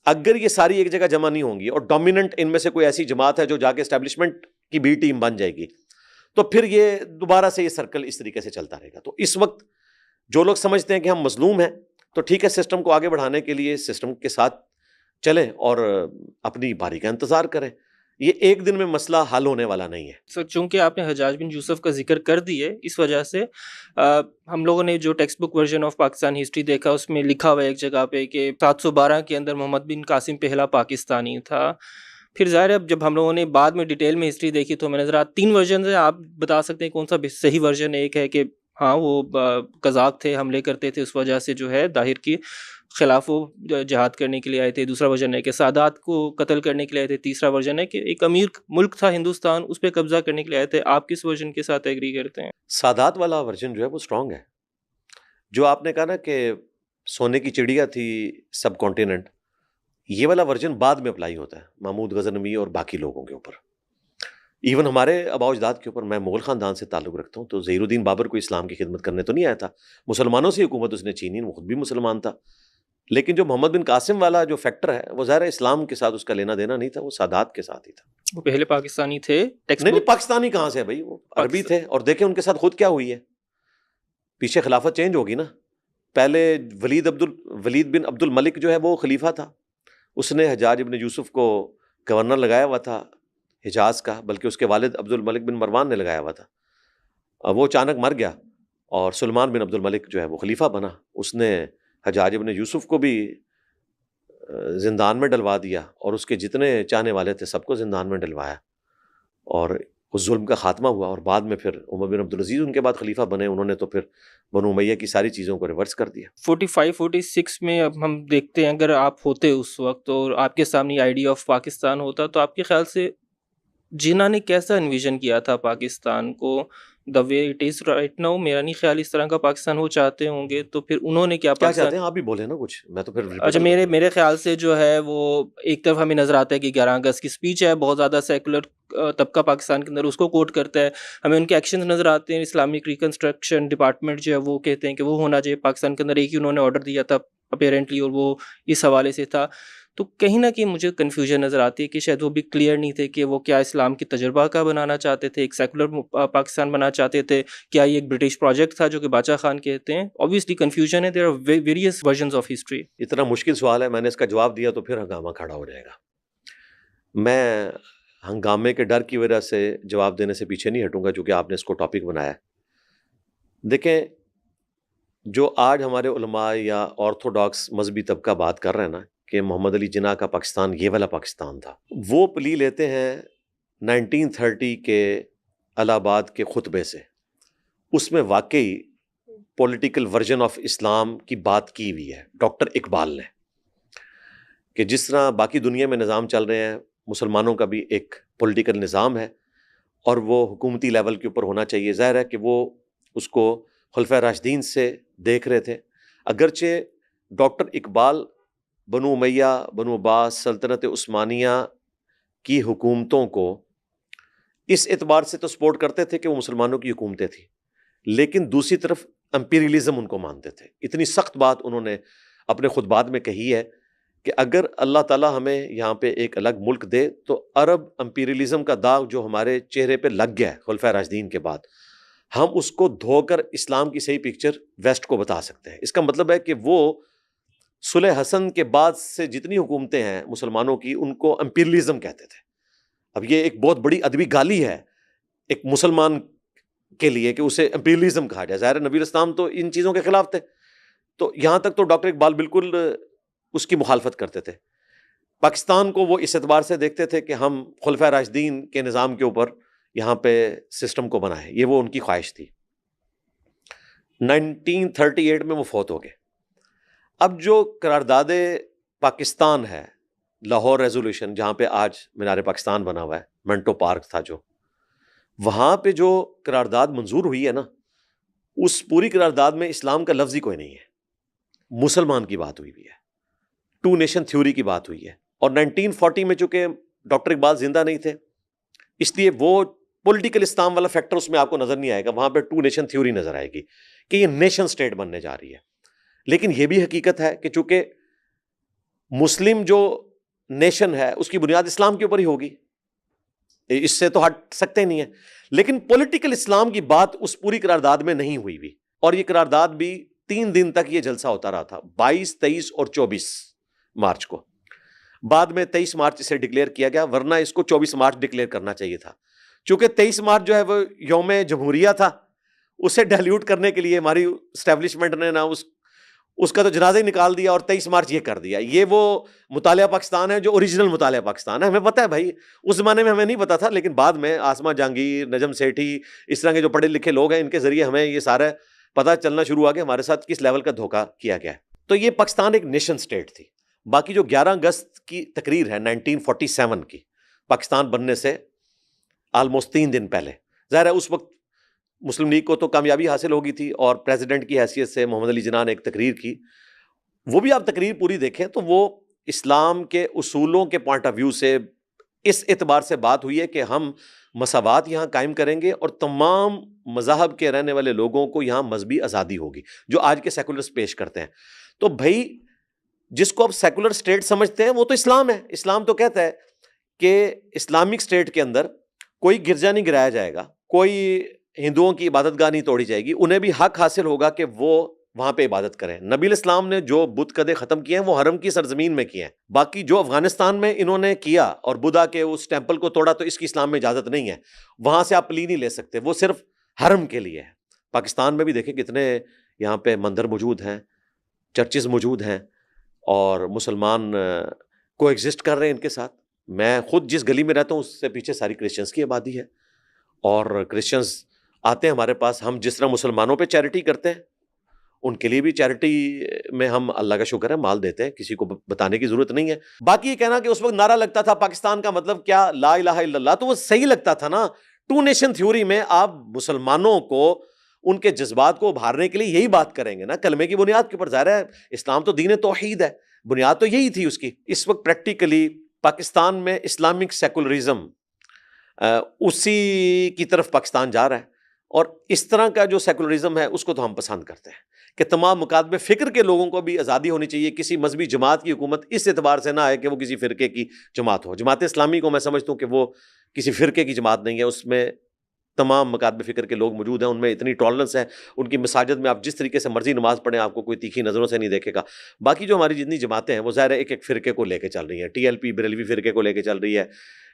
اگر یہ ساری ایک جگہ جمع نہیں ہوں گی اور ڈومیننٹ ان میں سے کوئی ایسی جماعت ہے جو جا کے اسٹیبلشمنٹ کی بی ٹیم بن جائے گی، تو پھر یہ دوبارہ سے یہ سرکل اس طریقے سے چلتا رہے گا. تو اس وقت جو لوگ سمجھتے ہیں کہ ہم مظلوم ہیں، تو ٹھیک ہے، سسٹم کو آگے بڑھانے کے لیے سسٹم کے ساتھ چلیں اور اپنی باری کا انتظار کریں. یہ ایک دن میں مسئلہ حل ہونے والا نہیں ہے.
سر چونکہ آپ نے حجاج بن یوسف کا ذکر کر دی ہے، اس وجہ سے ہم لوگوں نے جو text book version of Pakistan history دیکھا، اس میں لکھا ہوا ہے ایک جگہ پہ کہ 712 کے اندر محمد بن قاسم پہلا پاکستانی تھا. پھر ظاہر ہے جب ہم لوگوں نے بعد میں ڈیٹیل میں ہسٹری دیکھی تو ہمیں نظر آیا 3 ورژن ہے. آپ بتا سکتے ہیں کون سا صحیح ورژن؟ ایک ہے کہ ہاں وہ قذاق تھے، حملے کرتے تھے، اس وجہ سے جو ہے طاہر کی خلاف وہ جہاد کرنے کے لیے آئے تھے. دوسرا ورژن ہے کہ سادات کو قتل کرنے کے لیے آئے تھے. تیسرا ورژن ہے کہ ایک امیر ملک تھا ہندوستان، اس پہ قبضہ کرنے کے لیے آئے تھے. آپ کس ورژن کے ساتھ ایگری کرتے ہیں؟
سادات والا ورژن جو ہے وہ اسٹرانگ ہے. جو آپ نے کہا نا کہ سونے کی چڑیا تھی سب کانٹیننٹ، یہ والا ورژن بعد میں اپلائی ہوتا ہے محمود غزنوی اور باقی لوگوں کے اوپر. ایون ہمارے آباء و اجداد کے اوپر. میں مغل خاندان سے تعلق رکھتا ہوں، تو ظہیر الدین بابر کو اسلام کی خدمت کرنے تو نہیں آیا تھا، مسلمانوں سے حکومت اس نے چھینی، وہ خود بھی مسلمان تھا. لیکن جو محمد بن قاسم والا جو فیکٹر ہے وہ ظاہر اسلام کے ساتھ اس کا لینا دینا نہیں تھا، وہ سادات کے ساتھ ہی تھا.
وہ پہلے پاکستانی تھے.
نہیں پاکستانی کہاں سے بھائی، وہ عربی تھے. اور دیکھیں ان کے ساتھ خود کیا ہوئی ہے، پیچھے خلافت چینج ہوگی نا. پہلے ولید بن عبد الملک جو ہے وہ خلیفہ تھا، اس نے حجاج ابن یوسف کو گورنر لگایا ہوا تھا حجاز کا، بلکہ اس کے والد عبد الملک بن مروان نے لگایا ہوا تھا، وہ اچانک مر گیا اور سلمان بن عبد الملک جو ہے وہ خلیفہ بنا. اس نے حجاج ابن یوسف کو بھی زندان میں ڈلوا دیا اور اس کے جتنے چاہنے والے تھے سب کو زندان میں ڈلوایا، اور اس ظلم کا خاتمہ ہوا. اور بعد میں پھر عمر بن عبدالعزیز ان کے بعد خلیفہ بنے، انہوں نے تو پھر بنو امیہ کی ساری چیزوں کو ریورس کر دیا.
45-46 میں اب ہم دیکھتے ہیں، اگر آپ ہوتے اس وقت اور آپ کے سامنے آئیڈیا آف پاکستان ہوتا، تو آپ کے خیال سے جنہوں نے کیسا انویژن کیا تھا پاکستان کو the way it is right now? میرا نہیں خیال اس طرح کا پاکستان وہ چاہتے ہوں گے، تو پھر انہوں نے کیا
کیا
پاکستان.
چاہتے ہیں آپ بھی بولیں نا کچھ، میں تو پھر
اچھا، میرے خیال سے جو ہے وہ ایک طرف ہمیں نظر آتا ہے کہ 11 اگست کی اسپیچ ہے، بہت زیادہ سیکولر طبقہ پاکستان کے اندر اس کو کوٹ کرتا ہے. ہمیں ان کے ایکشنز نظر آتے ہیں. اسلامک ریکنسٹرکشن ڈپارٹمنٹ جو ہے وہ کہتے ہیں کہ وہ ہونا چاہیے پاکستان کے اندر، ایک ہی انہوں نے آرڈر دیا تھا اپیرنٹلی، اور وہ اس حوالے سے تھا. تو کہیں نہ کہیں مجھے کنفیوژن نظر آتی ہے کہ شاید وہ بھی کلیئر نہیں تھے کہ وہ کیا اسلام کی تجربہ کا بنانا چاہتے تھے، ایک سیکولر پاکستان بنانا چاہتے تھے، کیا یہ ایک برٹش پروجیکٹ تھا جو کہ باچا خان کہتے ہیں. obviously کنفیوژن ہے، there are various versions of history.
اتنا مشکل سوال ہے، میں نے اس کا جواب دیا تو پھر ہنگامہ کھڑا ہو جائے گا. میں ہنگامے کے ڈر کی وجہ سے جواب دینے سے پیچھے نہیں ہٹوں گا، چونکہ آپ نے اس کو ٹاپک بنایا ہے. دیکھیں، جو آج ہمارے علماء یا آرتھوڈاکس مذہبی طبقہ بات کر رہے ہیں نا کہ محمد علی جناح کا پاکستان یہ والا پاکستان تھا، وہ پلی لیتے ہیں 1930 کے الہ آباد کے خطبے سے. اس میں واقعی پولیٹیکل ورژن آف اسلام کی بات کی ہوئی ہے ڈاکٹر اقبال نے، کہ جس طرح باقی دنیا میں نظام چل رہے ہیں، مسلمانوں کا بھی ایک پولیٹیکل نظام ہے اور وہ حکومتی لیول کے اوپر ہونا چاہیے. ظاہر ہے کہ وہ اس کو خلفۂ راشدین سے دیکھ رہے تھے، اگرچہ ڈاکٹر اقبال بنو امیہ، بنو عباس، سلطنت عثمانیہ کی حکومتوں کو اس اعتبار سے تو سپورٹ کرتے تھے کہ وہ مسلمانوں کی حکومتیں تھیں، لیکن دوسری طرف امپیریلزم ان کو مانتے تھے. اتنی سخت بات انہوں نے اپنے خطبات میں کہی ہے کہ اگر اللہ تعالیٰ ہمیں یہاں پہ ایک الگ ملک دے تو عرب امپیریلزم کا داغ جو ہمارے چہرے پہ لگ گیا ہے خلفۂ راشدین کے بعد، ہم اس کو دھو کر اسلام کی صحیح پکچر ویسٹ کو بتا سکتے ہیں. اس کا مطلب ہے کہ وہ صلح حسن کے بعد سے جتنی حکومتیں ہیں مسلمانوں کی، ان کو امپیریلزم کہتے تھے. اب یہ ایک بہت بڑی ادبی گالی ہے ایک مسلمان کے لیے کہ اسے امپیریلزم کہا جائے. ظاہر نبی اسلام تو ان چیزوں کے خلاف تھے، تو یہاں تک تو ڈاکٹر اقبال بالکل اس کی مخالفت کرتے تھے. پاکستان کو وہ اس اعتبار سے دیکھتے تھے کہ ہم خلفۂ راشدین کے نظام کے اوپر یہاں پہ سسٹم کو بنائیں، یہ وہ ان کی خواہش تھی. 1938 میں وہ فوت ہو گئے. اب جو قرارداد پاکستان ہے، لاہور ریزولوشن، جہاں پہ آج مینار پاکستان بنا ہوا ہے، منٹو پارک تھا جو، وہاں پہ جو قرارداد منظور ہوئی ہے نا، اس پوری قرارداد میں اسلام کا لفظ ہی کوئی نہیں ہے. مسلمان کی بات ہوئی ہے، ٹو نیشن تھیوری کی بات ہوئی ہے. اور 1940 میں چونکہ ڈاکٹر اقبال زندہ نہیں تھے، اس لیے وہ پولیٹیکل اسلام والا فیکٹر اس میں آپ کو نظر نہیں آئے گا. وہاں پہ ٹو نیشن تھیوری نظر آئے گی کہ یہ نیشن سٹیٹ بننے جا رہی ہے. لیکن یہ بھی حقیقت ہے کہ چونکہ مسلم جو نیشن ہے اس کی بنیاد اسلام کے اوپر ہی ہوگی، اس سے تو ہٹ سکتے نہیں ہیں. لیکن پولیٹیکل اسلام کی بات اس پوری قرارداد میں نہیں ہوئی بھی. اور یہ قرارداد بھی 3 دن تک یہ جلسہ ہوتا رہا تھا، 22، 23 اور 24 مارچ کو. بعد میں 23 مارچ اسے ڈکلیئر کیا گیا، ورنہ اس کو 24 مارچ ڈکلیئر کرنا چاہیے تھا. چونکہ 23 مارچ جو ہے وہ یوم جمہوریہ تھا، اسے ڈیلیوٹ کرنے کے لیے ہماری اسٹیبلشمنٹ نے نا اس کا تو جنازہ ہی نکال دیا اور 23 مارچ یہ کر دیا. یہ وہ مطالعہ پاکستان ہے جو اوریجنل مطالعہ پاکستان ہے. ہمیں پتہ ہے بھائی، اس زمانے میں ہمیں نہیں پتا تھا، لیکن بعد میں آسما جہانگیر، نجم سیٹھی، اس طرح کے جو پڑھے لکھے لوگ ہیں، ان کے ذریعے ہمیں یہ سارا پتہ چلنا شروع ہوا کہ ہمارے ساتھ کس لیول کا دھوکہ کیا گیا ہے. تو یہ پاکستان ایک نیشن سٹیٹ تھی. باقی جو 11 اگست کی تقریر ہے 1947 کی، پاکستان بننے سے آلموسٹ 3 دن پہلے، ظاہر ہے اس وقت مسلم لیگ کو تو کامیابی حاصل ہو گئی تھی اور پریزیڈنٹ کی حیثیت سے محمد علی جناح نے ایک تقریر کی. وہ بھی آپ تقریر پوری دیکھیں تو وہ اسلام کے اصولوں کے پوائنٹ آف ویو سے اس اعتبار سے بات ہوئی ہے کہ ہم مساوات یہاں قائم کریں گے اور تمام مذاہب کے رہنے والے لوگوں کو یہاں مذہبی آزادی ہوگی، جو آج کے سیکولرز پیش کرتے ہیں. تو بھائی جس کو آپ سیکولر سٹیٹ سمجھتے ہیں وہ تو اسلام ہے. اسلام تو کہتا ہے کہ اسلامک سٹیٹ کے اندر کوئی گرجا نہیں گرایا جائے گا، کوئی ہندوؤں کی عبادت گاہ نہیں توڑی جائے گی، انہیں بھی حق حاصل ہوگا کہ وہ وہاں پہ عبادت کریں. نبی الاسلام نے جو بت قدے ختم کیے ہیں وہ حرم کی سرزمین میں کیے ہیں. باقی جو افغانستان میں انہوں نے کیا اور بدھا کے اس ٹیمپل کو توڑا تو اس کی اسلام میں اجازت نہیں ہے. وہاں سے آپ پلی نہیں لے سکتے, وہ صرف حرم کے لیے ہے. پاکستان میں بھی دیکھیں کتنے یہاں پہ مندر موجود ہیں, چرچز موجود ہیں, اور مسلمان کو ایگزسٹ کر رہے ہیں ان کے ساتھ. میں خود جس گلی میں رہتا ہوں اس سے پیچھے ساری کرسچنس کی آبادی ہے, اور کرسچنس آتے ہیں ہمارے پاس. ہم جس طرح مسلمانوں پہ چیریٹی کرتے ہیں ان کے لیے بھی چیریٹی میں ہم اللہ کا شکر ہے مال دیتے ہیں, کسی کو بتانے کی ضرورت نہیں ہے. باقی یہ کہنا کہ اس وقت نعرہ لگتا تھا پاکستان کا مطلب کیا, لا الہ الا اللہ, تو وہ صحیح لگتا تھا نا. ٹو نیشن تھیوری میں آپ مسلمانوں کو ان کے جذبات کو ابھارنے کے لیے یہی بات کریں گے نا, کلمے کی بنیاد کے اوپر. ظاہر ہے اسلام تو دین توحید ہے, بنیاد تو یہی تھی اس کی. اس وقت پریکٹیکلی پاکستان میں اسلامک سیکولرزم اسی کی طرف پاکستان جا رہا ہے, اور اس طرح کا جو سیکولرزم ہے اس کو تو ہم پسند کرتے ہیں کہ تمام مکاتب فکر کے لوگوں کو بھی آزادی ہونی چاہیے. کسی مذہبی جماعت کی حکومت اس اعتبار سے نہ آئے کہ وہ کسی فرقے کی جماعت ہو. جماعت اسلامی کو میں سمجھتا ہوں کہ وہ کسی فرقے کی جماعت نہیں ہے, اس میں تمام مکاتب فکر کے لوگ موجود ہیں, ان میں اتنی ٹالرنس ہے. ان کی مساجد میں آپ جس طریقے سے مرضی نماز پڑھیں آپ کو کوئی تیکھی نظروں سے نہیں دیکھے گا. باقی جو ہماری جتنی جماعتیں ہیں وہ ظاہر ہے ایک ایک فرقے کو لے کے چل رہی ہیں. ٹی ایل پی بریلوی فرقے کو لے کے چل رہی ہے,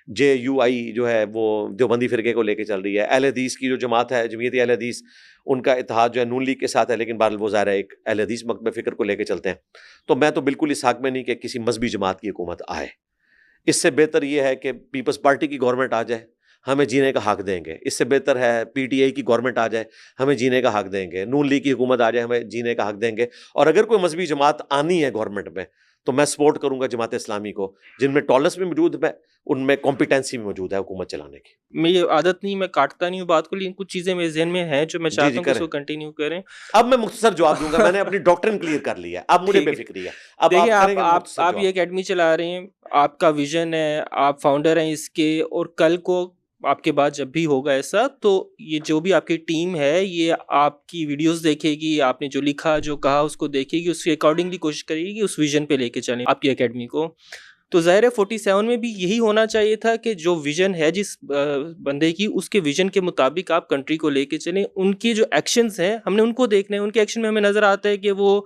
جے یو آئی جو ہے وہ دیوبندی فرقے کو لے کے چل رہی ہے, اہل حدیث کی جو جماعت ہے جمعیت اہل حدیث ان کا اتحاد جو ہے نون لیگ کے ساتھ ہے, لیکن بہرحال وہ ظاہر ہے ایک اہل حدیث مکتب فکر کو لے کے چلتے ہیں. تو میں تو بالکل اس حق میں نہیں کہ کسی مذہبی جماعت کی حکومت آئے. اس سے بہتر یہ ہے کہ پیپلز پارٹی کی گورنمنٹ آ جائے, ہمیں جینے کا حق دیں گے. اس سے بہتر ہے پی ٹی آئی کی گورنمنٹ آ جائے, ہمیں جینے کا حق دیں گے. نون لیگ کی حکومت آ جائے, ہمیں جینے کا حق دیں گے. اور اگر کوئی مذہبی جماعت آنی ہے گورنمنٹ میں تو میں سپورٹ کروں گا جماعت اسلامی کو, جن میں ٹالرنس بھی موجود ہے, ان میں کمپیٹنسی بھی موجود ہے حکومت چلانے کی.
میں یہ عادت نہیں, میں کاٹتا نہیں ہوں بات کو, لیکن کچھ چیزیں میرے ذہن میں ہیں جو میں چاہتا ہوں کہ اس کو کنٹینیو کریں.
اب میں مختصر جواب دوں گا, میں نے اپنی ڈاکٹرن کلیئر کر لی ہے, اب مجھے بے فکری ہے. اب
دیکھیں
آپ
یہ اکیڈمی چلا رہے ہیں, آپ کا ویژن ہے, آپ فاؤنڈر ہیں اس کے, اور کل کو آپ کے بعد جب بھی ہوگا ایسا تو یہ جو بھی آپ کی ٹیم ہے یہ آپ کی ویڈیوز دیکھے گی, آپ نے جو لکھا جو کہا اس کو دیکھے گی, اس کے اکارڈنگلی کوشش کرے گی اس ویژن پہ لے کے چلیں آپ کی اکیڈمی کو. تو ظاہر ہے 47 میں بھی یہی ہونا چاہیے تھا کہ جو ویژن ہے جس بندے کی, اس کے ویژن کے مطابق آپ کنٹری کو لے کے چلیں. ان کی جو ایکشنز ہیں ہم نے ان کو دیکھنا ہے, ان کے ایکشن میں ہمیں نظر آتا ہے کہ وہ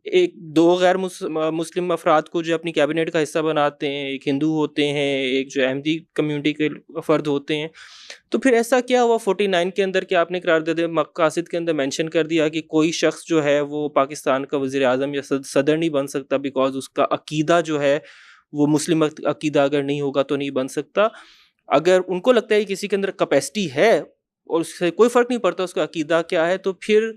ایک دو غیر مسلم افراد کو جو اپنی کیبنٹ کا حصہ بناتے ہیں, ایک ہندو ہوتے ہیں, ایک جو احمدی کمیونٹی کے فرد ہوتے ہیں. تو پھر ایسا کیا ہوا 49 کے اندر کہ آپ نے قرارداد مقاصد کے اندر مینشن کر دیا کہ کوئی شخص جو ہے وہ پاکستان کا وزیر اعظم یا صدر نہیں بن سکتا بیکاز اس کا عقیدہ جو ہے وہ مسلم عقیدہ اگر نہیں ہوگا تو نہیں بن سکتا. اگر ان کو لگتا ہے کہ کسی کے اندر کیپیسٹی ہے اور اس سے کوئی فرق نہیں پڑتا اس کا عقیدہ کیا ہے, تو پھر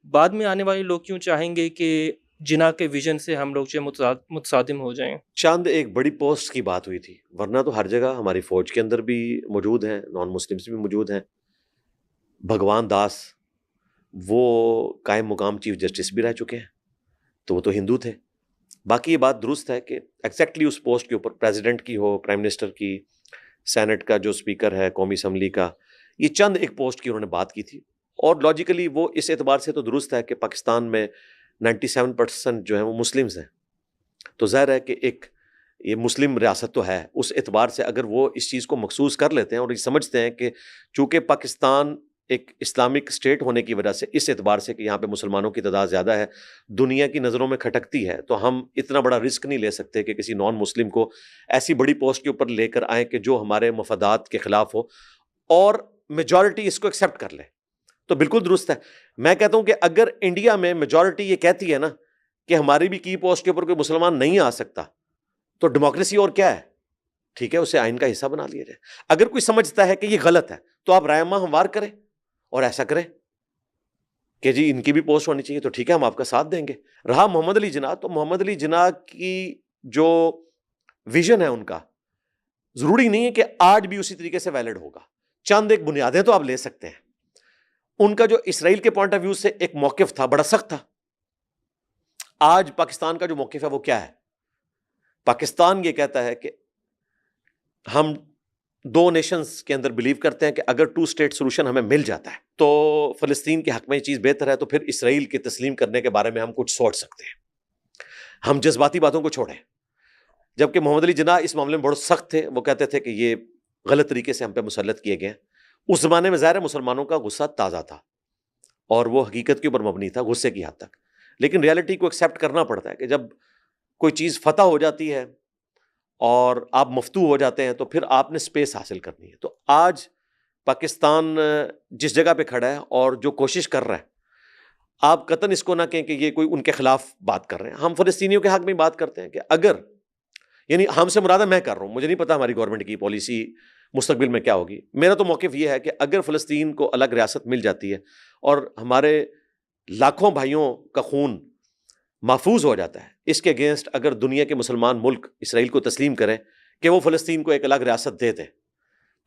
بعد میں آنے والے لوگ کیوں چاہیں گے کہ جناح کے ویژن سے ہم لوگ جو متصادم ہو جائیں.
چاند ایک بڑی پوسٹ کی بات ہوئی تھی, ورنہ تو ہر جگہ ہماری فوج کے اندر بھی موجود ہیں, نان مسلمس بھی موجود ہیں. بھگوان داس وہ قائم مقام چیف جسٹس بھی رہ چکے ہیں, تو وہ تو ہندو تھے. باقی یہ بات درست ہے کہ ایگزیکٹلی اس پوسٹ کے اوپر پریزیڈنٹ کی ہو, پرائم منسٹر کی, سینٹ کا جو اسپیکر ہے قومی اسمبلی کا, یہ چند ایک پوسٹ کی انہوں نے بات کی تھی. اور لاجیکلی وہ اس اعتبار سے تو درست ہے کہ پاکستان میں 97% جو ہیں وہ مسلمز ہیں, تو ظاہر ہے کہ ایک یہ مسلم ریاست تو ہے. اس اعتبار سے اگر وہ اس چیز کو مخصوص کر لیتے ہیں اور یہ سمجھتے ہیں کہ چونکہ پاکستان ایک اسلامک اسٹیٹ ہونے کی وجہ سے, اس اعتبار سے کہ یہاں پہ مسلمانوں کی تعداد زیادہ ہے, دنیا کی نظروں میں کھٹکتی ہے, تو ہم اتنا بڑا رسک نہیں لے سکتے کہ کسی نان مسلم کو ایسی بڑی پوسٹ کے اوپر لے کر آئیں کہ جو ہمارے مفادات کے خلاف ہو, اور میجورٹی اس کو ایکسیپٹ کر لے. تو بالکل درست ہے. میں کہتا ہوں کہ اگر انڈیا میں میجورٹی یہ کہتی ہے نا کہ ہماری بھی کی پوسٹ کے اوپر کوئی مسلمان نہیں آ سکتا, تو ڈیموکریسی اور کیا ہے, ٹھیک ہے اسے آئین کا حصہ بنا لیا جائے. اگر کوئی سمجھتا ہے کہ یہ غلط ہے تو آپ رائے ہموار کریں اور ایسا کریں کہ جی ان کی بھی پوسٹ ہونی چاہیے, تو ٹھیک ہے ہم آپ کا ساتھ دیں گے. رہا محمد علی جناح, تو محمد علی جناح کی جو ویژن ہے ان کا ضروری نہیں ہے کہ آج بھی اسی طریقے سے ویلڈ ہوگا. چند ایک بنیادیں تو آپ لے سکتے ہیں. ان کا جو اسرائیل کے پوائنٹ آف ویو سے ایک موقف تھا بڑا سخت تھا. آج پاکستان کا جو موقف ہے وہ کیا ہے؟ پاکستان یہ کہتا ہے کہ ہم دو نیشنز کے اندر بلیو کرتے ہیں کہ اگر 2 اسٹیٹ سولوشن ہمیں مل جاتا ہے تو فلسطین کے حق میں یہ چیز بہتر ہے, تو پھر اسرائیل کے تسلیم کرنے کے بارے میں ہم کچھ سوچ سکتے ہیں. ہم جذباتی باتوں کو چھوڑیں. جبکہ محمد علی جناح اس معاملے میں بہت سخت تھے. وہ کہتے تھے کہ یہ غلط طریقے سے ہم پہ مسلط کیے گئے ہیں. اس زمانے میں ظاہر مسلمانوں کا غصہ تازہ تھا اور وہ حقیقت کے اوپر مبنی تھا غصے کی حد تک. لیکن ریالٹی کو ایکسیپٹ کرنا پڑتا ہے کہ جب کوئی چیز فتح ہو جاتی ہے اور آپ مفتوح ہو جاتے ہیں تو پھر آپ نے سپیس حاصل کرنی ہے. تو آج پاکستان جس جگہ پہ کھڑا ہے اور جو کوشش کر رہا ہے، آپ قطعاً اس کو نہ کہیں کہ یہ کوئی ان کے خلاف بات کر رہے ہیں. ہم فلسطینیوں کے حق میں بات کرتے ہیں کہ اگر، یعنی ہم سے مراد میں کر رہا ہوں، مجھے نہیں پتا ہماری گورنمنٹ کی پالیسی مستقبل میں کیا ہوگی. میرا تو موقف یہ ہے کہ اگر فلسطین کو الگ ریاست مل جاتی ہے اور ہمارے لاکھوں بھائیوں کا خون محفوظ ہو جاتا ہے، اس کے اگینسٹ اگر دنیا کے مسلمان ملک اسرائیل کو تسلیم کریں کہ وہ فلسطین کو ایک الگ ریاست دے دیں،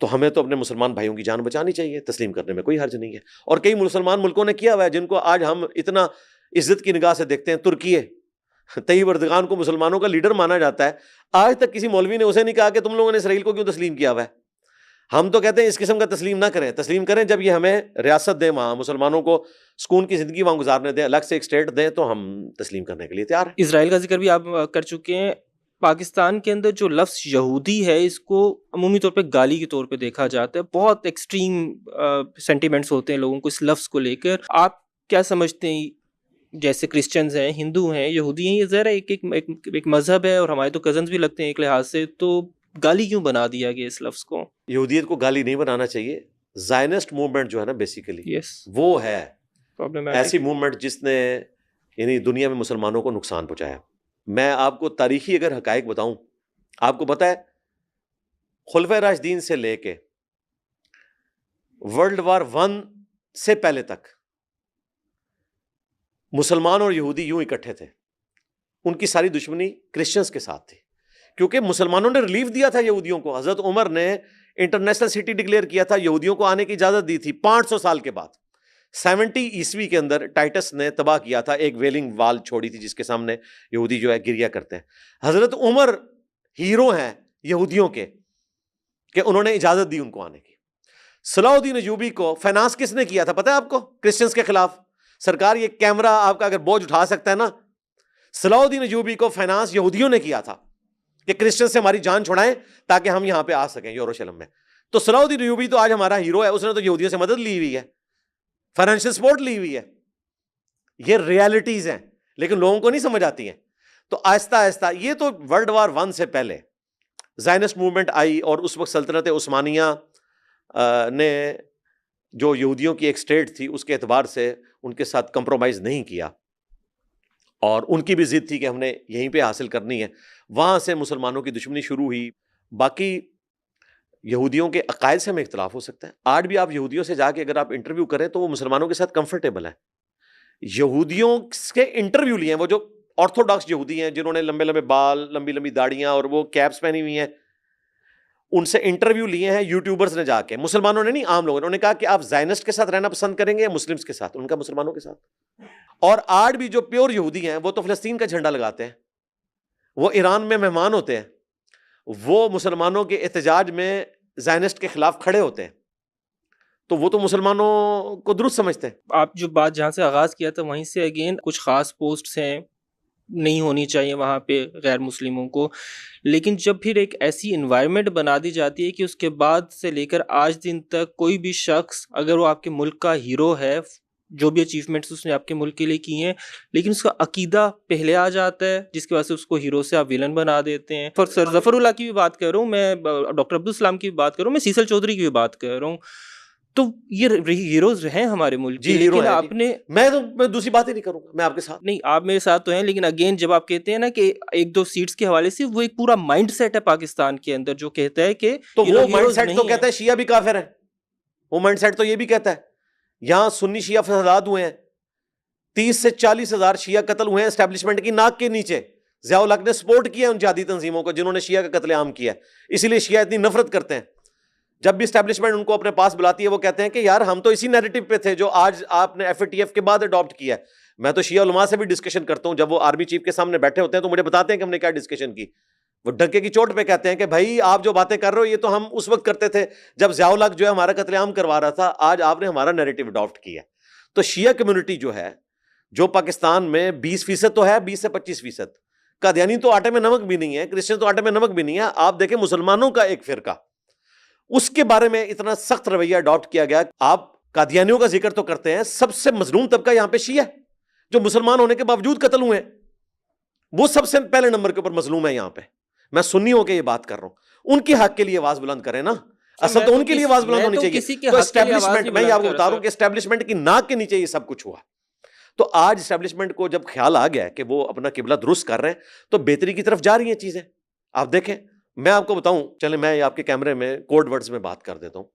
تو ہمیں تو اپنے مسلمان بھائیوں کی جان بچانی چاہیے. تسلیم کرنے میں کوئی حرج نہیں ہے. اور کئی مسلمان ملکوں نے کیا ہوا ہے جن کو آج ہم اتنا عزت کی نگاہ سے دیکھتے ہیں. ترکی، طیب اردگان کو مسلمانوں کا لیڈر مانا جاتا ہے، آج تک کسی مولوی نے اسے نہیں کہا کہ تم لوگوں نے اسرائیل کو کیوں تسلیم کیا ہوا ہے. ہم تو کہتے ہیں اس قسم کا تسلیم نہ کریں. تسلیم کریں جب یہ ہمیں ریاست دیں، وہاں مسلمانوں کو سکون کی زندگی وہاں گزارنے دیں، الگ سے ایک اسٹیٹ دیں، تو ہم تسلیم کرنے کے لیے تیار ہیں.
اسرائیل کا ذکر بھی آپ کر چکے ہیں. پاکستان کے اندر جو لفظ یہودی ہے اس کو عمومی طور پہ گالی کے طور پہ دیکھا جاتا ہے. بہت ایکسٹریم سینٹیمنٹس ہوتے ہیں لوگوں کو اس لفظ کو لے کر. آپ کیا سمجھتے ہیں، جیسے کرسچنز ہیں، ہندو ہیں، یہودی ہیں، یہ ذرا ایک مذہب ہے اور ہمارے تو کزنز بھی لگتے ہیں ایک لحاظ سے، تو گالی کیوں بنا دیا گیا اس لفظ کو؟
یہودیت کو گالی نہیں بنانا چاہیے. زائنسٹ موومنٹ جو ہے نا بیسیکلی
یس،
وہ ہے
پرابلمیٹک
ایسی موومنٹ جس نے یعنی دنیا میں مسلمانوں کو نقصان پہنچایا. میں آپ کو تاریخی اگر حقائق بتاؤں، آپ کو پتہ ہے خلفۂ راشدین سے لے کے ورلڈ وار 1 سے پہلے تک مسلمان اور یہودی یوں اکٹھے تھے. ان کی ساری دشمنی کرسچنز کے ساتھ تھی، کیونکہ مسلمانوں نے ریلیف دیا تھا یہودیوں کو. حضرت عمر نے انٹرنیشنل سٹی ڈکلیئر کیا تھا، یہودیوں کو آنے کی اجازت دی تھی 500 سال کے بعد. 70 عیسوی کے اندر ٹائٹس نے تباہ کیا تھا، ایک ویلنگ وال چھوڑی تھی جس کے سامنے یہودی جو ہے گریا کرتے ہیں. حضرت عمر ہیرو ہیں یہودیوں کے کہ انہوں نے اجازت دی ان کو آنے کی. صلاح الدین ایوبی کو فائنانس کس نے کیا تھا پتہ ہے آپ کو؟ کرسچنز کے خلاف. سرکار یہ کیمرہ آپ کا اگر بوجھ اٹھا سکتا ہے نا، صلاح الدین ایوبی کو فائنانس یہودیوں نے کیا تھا کہ کرسچن سے ہماری جان چھڑائیں تاکہ ہم یہاں پہ آ سکیں یروشلم میں. تو صلاح الدین ایوبی تو آج ہمارا ہیرو ہے، اس نے تو یہودیوں سے مدد لی ہوئی ہے، فائنینشیل سپورٹ لی ہوئی ہے. یہ ریالٹیز ہیں لیکن لوگوں کو نہیں سمجھ آتی ہیں. تو آہستہ آہستہ یہ تو ورلڈ وار 1 سے پہلے زائنسٹ موومنٹ آئی اور اس وقت سلطنت عثمانیہ نے جو یہودیوں کی ایک اسٹیٹ تھی اس کے اعتبار سے ان کے ساتھ کمپرومائز نہیں کیا، اور ان کی بھی ضد تھی کہ ہم نے یہیں پہ حاصل کرنی ہے. وہاں سے مسلمانوں کی دشمنی شروع ہوئی. باقی یہودیوں کے عقائد سے ہمیں اختلاف ہو سکتا ہے. آج بھی آپ یہودیوں سے جا کے اگر آپ انٹرویو کریں تو وہ مسلمانوں کے ساتھ کمفرٹیبل ہیں. یہودیوں کے انٹرویو لیے ہیں وہ جو آرتھوڈاکس یہودی ہیں جنہوں نے لمبے لمبے بال، لمبی لمبی داڑیاں اور وہ کیپس پہنی ہوئی ہیں، ان سے انٹرویو لیے ہیں یوٹیوبرز نے جا کے. مسلمانوں نے نہیں، عام لوگوں نے. انہوں نے کہا کہ آپ زائنسٹ کے ساتھ رہنا پسند کریں گے یا مسلمس کے ساتھ؟ ان کا مسلمانوں کے ساتھ. اور آج بھی جو پیور یہودی ہیں وہ تو فلسطین کا جھنڈا لگاتے ہیں، وہ ایران میں مہمان ہوتے ہیں، وہ مسلمانوں کے احتجاج میں زائنسٹ کے خلاف کھڑے ہوتے ہیں. تو وہ تو مسلمانوں کو درست سمجھتے ہیں.
آپ جو بات جہاں سے آغاز کیا تھا وہیں سے اگین کچھ خاص پوسٹس ہیں نہیں ہونی چاہیے وہاں پہ غیر مسلموں کو، لیکن جب پھر ایک ایسی انوائرمنٹ بنا دی جاتی ہے کہ اس کے بعد سے لے کر آج دن تک کوئی بھی شخص اگر وہ آپ کے ملک کا ہیرو ہے، جو بھی اچیومنٹس اس نے آپ کے ملک کے لیے کی ہیں، لیکن اس کا عقیدہ پہلے آ جاتا ہے جس کی وجہ سے اس کو ہیرو سے آپ ویلن بنا دیتے ہیں. سر ظفر اللہ کی بھی بات کر رہا ہوں میں، ڈاکٹر عبدالسلام کی بھی بات کر رہا ہوں میں، سیسل چودھری کی بھی بات کر رہا ہوں. تو یہ ہیروز ہیں ہمارے ملک کے، لیکن آپ نے
میں دوسری بات ہی نہیں کروں گا، میں آپ کے ساتھ
نہیں، آپ میرے ساتھ تو ہیں، لیکن اگین جب آپ کہتے ہیں نا کہ 1-2 سیٹس کے حوالے سے وہ ایک پورا مائنڈ سیٹ ہے پاکستان کے اندر جو کہتا ہے کہ
تو وہ مائنڈ سیٹ تو کہتا ہے شیعہ بھی کافر ہیں. وہ مائنڈ سیٹ تو یہ بھی کہتا ہے یہاں سنی شیعہ فسادات ہوئے ہیں، 30 سے 40 ہزار شیعہ قتل ہوئے ہیں اسٹیبلشمنٹ کی ناک کے نیچے. ضیاء الحق نے سپورٹ کیا ان جہادی تنظیموں کو جنہوں نے شیعہ کا قتل عام کیا، اسی لیے شیعہ اتنی نفرت کرتے ہیں. جب بھی اسٹیبلشمنٹ ان کو اپنے پاس بلاتی ہے وہ کہتے ہیں کہ یار ہم تو اسی نیریٹو پہ تھے جو آج آپ نے FATF کے بعد اڈاپٹ کیا ہے. میں تو شیعہ علماء سے بھی ڈسکشن کرتا ہوں، جب وہ آرمی چیف کے سامنے بیٹھے ہوتے ہیں تو مجھے بتاتے ہیں کہ ہم نے کیا ڈسکشن کی. وہ ڈھکے کی چوٹ پہ کہتے ہیں کہ بھائی آپ جو باتیں کر رہے ہو یہ تو ہم اس وقت کرتے تھے جب ضیاء الحق جو ہے ہمارا قتل عام کروا رہا تھا، آج آپ نے ہمارا نیریٹو اڈاپٹ کیا. تو شیعہ کمیونٹی جو ہے، جو پاکستان میں 20% تو ہے، 20 سے 25%. قادیانی تو آٹے میں نمک بھی نہیں ہے، کرسچن تو آٹے میں نمک بھی نہیں ہے. آپ دیکھیں مسلمانوں کا ایک فرقہ، اس کے بارے میں اتنا سخت رویہ اڈاپٹ کیا گیا. آپ قادیانیوں کا ذکر تو کرتے ہیں، سب سے مظلوم طبقہ یہاں پہ شیعہ. جو مسلمان ہونے کے باوجود قتل ہوئے ہیں، وہ سب سے پہلے نمبر کے اوپر مظلوم ہے یہاں پہ. میں سنی ہو کے یہ بات کر رہا ہوں، ان کے حق کے لیے آواز بلند کریں نا. اصل تو ان کے لیے آواز بلند ہونی چاہیے. تو اسٹیبلشمنٹ، میں یہ آپ کو بتا رہا ہوں کہ اسٹیبلشمنٹ کی ناک کے نیچے یہ سب کچھ ہوا. تو آج اسٹیبلشمنٹ کو جب خیال آ گیا کہ وہ اپنا قبلہ درست کر رہے ہیں تو بہتری کی طرف جا رہی ہیں چیزیں. آپ دیکھیں، میں آپ کو بتاؤں، چلیں میں آپ کے کیمرے میں کوڈ ورڈز میں بات کر دیتا ہوں.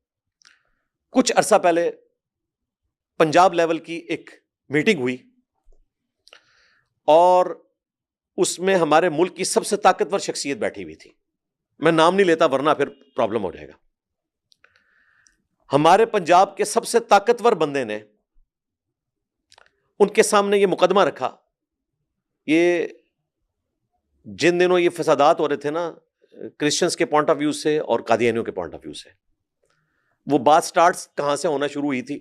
کچھ عرصہ پہلے پنجاب لیول کی ایک میٹنگ ہوئی اور اس میں ہمارے ملک کی سب سے طاقتور شخصیت بیٹھی ہوئی تھی. میں نام نہیں لیتا ورنہ پھر پرابلم ہو جائے گا. ہمارے پنجاب کے سب سے طاقتور بندے نے ان کے سامنے یہ مقدمہ رکھا. یہ جن دنوں یہ فسادات ہو رہے تھے نا کرسچنز کے پوائنٹ آف ویو سے اور قادیانیوں کے پوائنٹ آف ویو سے، وہ بات سٹارٹس کہاں سے ہونا شروع ہوئی تھی.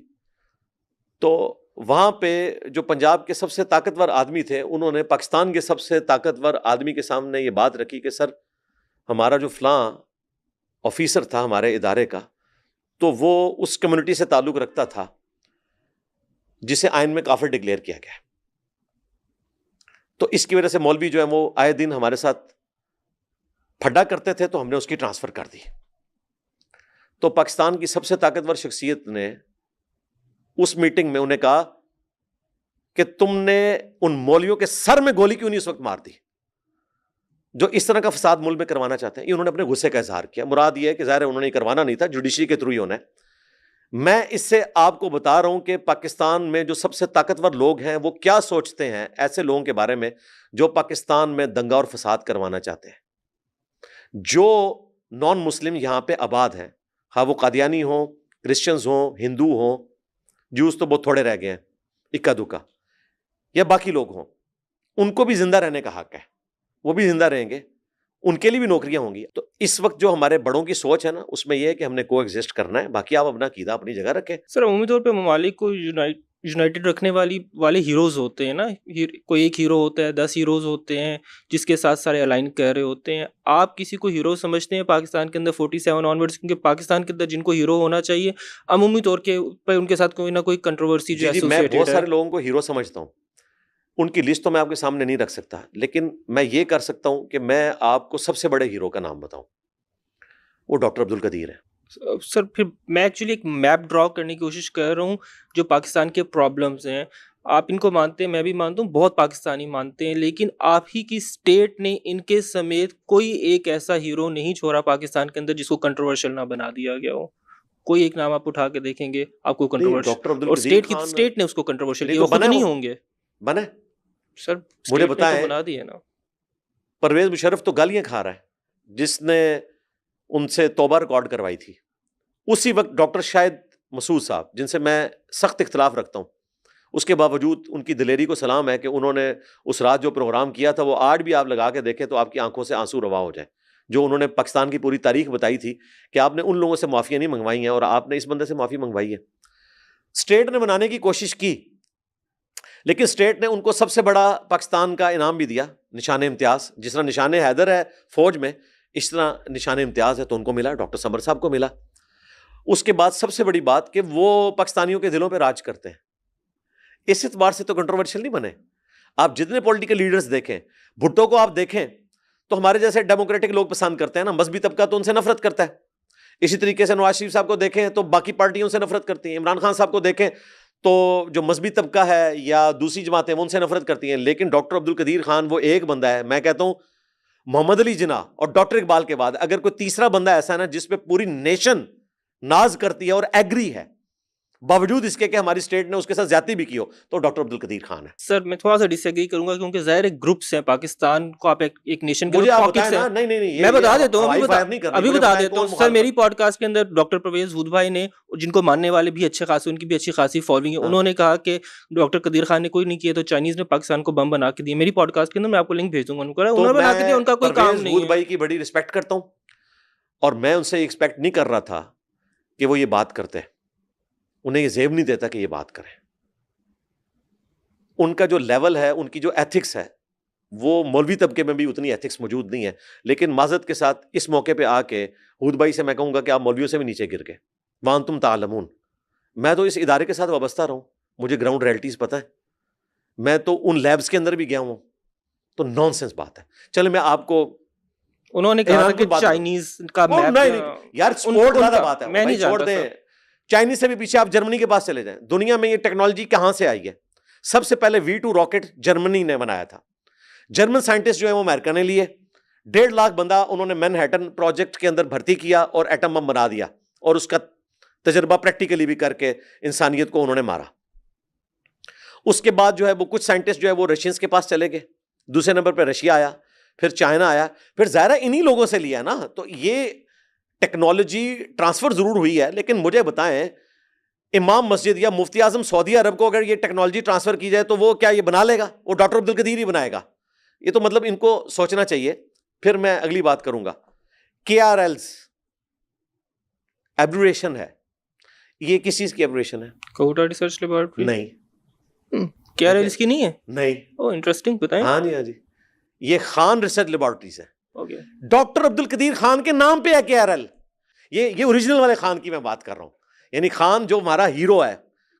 تو وہاں پہ جو پنجاب کے سب سے طاقتور آدمی تھے انہوں نے پاکستان کے سب سے طاقتور آدمی کے سامنے یہ بات رکھی کہ سر، ہمارا جو فلاں آفیسر تھا ہمارے ادارے کا، تو وہ اس کمیونٹی سے تعلق رکھتا تھا جسے آئین میں کافر ڈکلیئر کیا گیا. تو اس کی وجہ سے مولوی جو ہے وہ آئے دن ہمارے ساتھ پھڈا کرتے تھے، تو ہم نے اس کی ٹرانسفر کر دی. تو پاکستان کی سب سے طاقتور شخصیت نے اس میٹنگ میں انہیں کہا کہ تم نے ان مولویوں کے سر میں گولی کیوں نہیں اس وقت مار دی جو اس طرح کا فساد ملک میں کروانا چاہتے ہیں. انہوں نے اپنے غصے کا اظہار کیا. مراد یہ ہے کہ ظاہر ہے انہوں نے کروانا نہیں تھا، جوڈیشری کے تھرو ہی ہونا ہے. میں اس سے آپ کو بتا رہا ہوں کہ پاکستان میں جو سب سے طاقتور لوگ ہیں وہ کیا سوچتے ہیں ایسے لوگوں کے بارے میں جو پاکستان میں دنگا اور فساد کروانا چاہتے ہیں. جو نان مسلم یہاں پہ آباد ہیں، ہاں وہ قادیانی ہوں، کرسچنز ہوں، ہندو ہوں، جوز تو بہت تھوڑے رہ گئے ہیں اکا دکا، یا باقی لوگ ہوں، ان کو بھی زندہ رہنے کا حق ہے. وہ بھی زندہ رہیں گے، ان کے لیے بھی نوکریاں ہوں گی. تو اس وقت جو ہمارے بڑوں کی سوچ ہے نا، اس میں یہ ہے کہ ہم نے کو ایگزسٹ کرنا ہے. باقی آپ اپنا عقیدہ اپنی جگہ رکھیں.
سر عمومی طور پہ ممالک کو یونائٹڈ رکھنے والے ہیروز ہوتے ہیں نا. کوئی ایک ہیرو ہوتا ہے، 10 ہیروز ہوتے ہیں جس کے ساتھ سارے الائن کر رہے ہوتے ہیں. آپ کسی کو ہیرو سمجھتے ہیں پاکستان کے اندر 47 آنورڈز؟ کیونکہ پاکستان کے اندر جن کو ہیرو ہونا چاہیے عمومی طور پہ ان کے ساتھ کوئی نہ کوئی کنٹروورسی جو
جی میں بہت سارے لوگوں کو ہیرو سمجھتا ہوں. ان کی لسٹ تو میں آپ کے سامنے نہیں رکھ سکتا، لیکن میں یہ کر سکتا ہوں کہ میں آپ کو سب سے بڑے ہیرو کا نام بتاؤں. وہ ڈاکٹر عبدالقدیر ہے.
سر پھر میں ایکچولی ایک میپ ڈرا کرنے کی کوشش کر رہا ہوں جو پاکستان کے پرابلمز ہیں. آپ ان کو مانتے ہیں، میں بھی مانتا ہوں، بہت پاکستانی مانتے ہیں، لیکن آپ ہی کی اسٹیٹ نے ان کے سمیت کوئی ایک ایسا ہیرو نہیں چھوڑا پاکستان کے اندر جس کو کنٹروورشل نہ بنا دیا گیا ہو. کوئی ایک نام آپ اٹھا کے دیکھیں گے آپ کو کنٹروورشل، اور اسٹیٹ نے اس کو کنٹروورشل کیا، خود نہیں ہوں گے.
بنے
سر
مجھے بتائیں،
بنا دیے نا.
پرویز مشرف تو گالیاں کھا رہا ہے جس نے ان سے توبہ ریکارڈ کروائی تھی. اسی وقت ڈاکٹر شاہد مسعود صاحب، جن سے میں سخت اختلاف رکھتا ہوں، اس کے باوجود ان کی دلیری کو سلام ہے کہ انہوں نے اس رات جو پروگرام کیا تھا وہ آج بھی آپ لگا کے دیکھیں تو آپ کی آنکھوں سے آنسو روا ہو جائے. جو انہوں نے پاکستان کی پوری تاریخ بتائی تھی کہ آپ نے ان لوگوں سے معافیاں نہیں منگوائی ہیں اور آپ نے اس بندے سے معافی منگوائی ہے. اسٹیٹ نے بنانے کی کوشش کی، لیکن اسٹیٹ نے ان کو سب سے بڑا پاکستان کا انعام بھی دیا، نشان امتیاز. جس طرح نشان حیدر ہے فوج میں، اس طرح نشان امتیاز ہے تو ان کو ملا، ڈاکٹر سمر صاحب کو ملا. اس کے بعد سب سے بڑی بات کہ وہ پاکستانیوں کے دلوں پہ راج کرتے ہیں. اس اعتبار سے تو کنٹروورشل نہیں بنے. آپ جتنے پولیٹیکل لیڈرز دیکھیں، بھٹو کو آپ دیکھیں تو ہمارے جیسے ڈیموکریٹک لوگ پسند کرتے ہیں نا، مذہبی طبقہ تو ان سے نفرت کرتا ہے. اسی طریقے سے نواز شریف صاحب کو دیکھیں تو باقی پارٹیوں سے نفرت کرتی ہیں. عمران خان صاحب کو دیکھیں تو جو مذہبی طبقہ ہے یا دوسری جماعتیں وہ ان سے نفرت کرتی ہیں. لیکن ڈاکٹر عبدالقدیر خان وہ ایک بندہ ہے، میں کہتا ہوں محمد علی جناح اور ڈاکٹر اقبال کے بعد اگر کوئی تیسرا بندہ ایسا ہے نا جس پہ پوری نیشن ناز کرتی ہے اور ایگری ہے باوجود اس کے کہ ہماری اسٹیٹ نے اس کے ساتھ زیادتی بھی کی ہو، تو ڈاکٹر عبدالقدیر خان ہے.
سر میں تھوڑا سا ڈس ایگری کروں گا کیونکہ ظاہر گروپس ہیں پاکستان کو، آپ ایک نیشن کے پاکٹس ہیں. میں بتا دیتا ہوں، ابھی بتا دیتا ہوں. سر میری پوڈ کاسٹ کے اندر ڈاکٹر پرویز ہود بھائی نے، جن کو ماننے والے بھی اچھے خاصے، ان کی بھی اچھی خاصی فالوئنگ ہے، انہوں نے کہا کہ ڈاکٹر قدیر خان نے کوئی نہیں کیا تو چائنیز نے پاکستان کو بم بنا کے دیا. میری پوڈ کاسٹ کے اندر میں آپ کو لنک بھیج دوں گا. انہوں نے بنا کے دیا، ان کا کوئی کام نہیں ہے.
ہود بھائی کی بڑی رسپیکٹ کرتا ہوں اور میں ان سے ایکسپیکٹ نہیں کر رہا تھا کہ وہ یہ بات کرتے ہیں. انہیں یہ زیب نہیں دیتا کہ یہ بات کریں. ان کا جو لیول ہے، ان کی جو ایتھکس ہے، وہ مولوی طبقے میں بھی اتنی ایتھکس موجود نہیں ہے. لیکن معذرت کے ساتھ اس موقع پہ آ کے ہود بھائی سے میں کہوں گا کہ آپ مولویوں سے بھی نیچے گر گئے. وانتم تعلمون. میں تو اس ادارے کے ساتھ وابستہ رہا ہوں، مجھے گراؤنڈ ریئلٹیز پتہ ہے. میں تو ان لیبس کے اندر بھی گیا ہوں, تو نان سینس بات ہے. چلے میں آپ کو,
انہوں نے کہا کہ چائنیز کا میپ
یار سپورٹ زیادہ بات ہے,
میں نہیں
چھوڑ
جانتا
دیں. چائنیز سے بھی پیچھے, آپ جرمنی کے پاس چلے جائیں. دنیا میں یہ ٹیکنالوجی کہاں سے آئی ہے؟ سب سے پہلے V2 راکٹ جرمنی نے بنایا تھا. جرمن سائنٹسٹ جو ہے وہ امریکہ نے لیے, 1.5 لاکھ بندہ انہوں نے مینہٹن پروجیکٹ کے اندر بھرتی کیا اور ایٹم بم بنا دیا, اور اس کا تجربہ پریکٹیکلی بھی کر کے انسانیت کو انہوں نے مارا. اس کے بعد جو ہے وہ کچھ سائنٹسٹ جو ہے وہ رشینز کے پاس چلے گئے, دوسرے نمبر پہ رشیا آیا, پھر چائنا آیا, پھر ظاہر انہی لوگوں سے لیا نا. تو یہ ٹیکنالوجی ٹرانسفر ضرور ہوئی ہے, لیکن مجھے بتائیں امام مسجد یا مفتی اعظم سعودی عرب کو اگر یہ ٹیکنالوجی ٹرانسفر کی جائے تو وہ کیا یہ بنا لے گا؟ وہ ڈاکٹر عبد القدیر ہی بنائے گا. یہ تو مطلب ان کو سوچنا چاہیے. پھر میں اگلی بات کروں گا, KRLs ایبریشن ہے. یہ کس چیز کی ایبریشن ہے؟
کوہٹا ریسرچ لیبارٹری
نہیں.
KRLs کی نہیں ہے؟
نہیں.
انٹرسٹنگ, بتائیں.
ہاں جی, ہاں جی, یہ خان ریسرچ لیبارٹریز ہے.
اوکے.
ڈاکٹر عبد القدیر خان کے نام پہ ہے KRL. یہ اوریجنل والے خان کی میں بات کر رہا ہوں, یعنی خان جو ہمارا ہیرو ہے.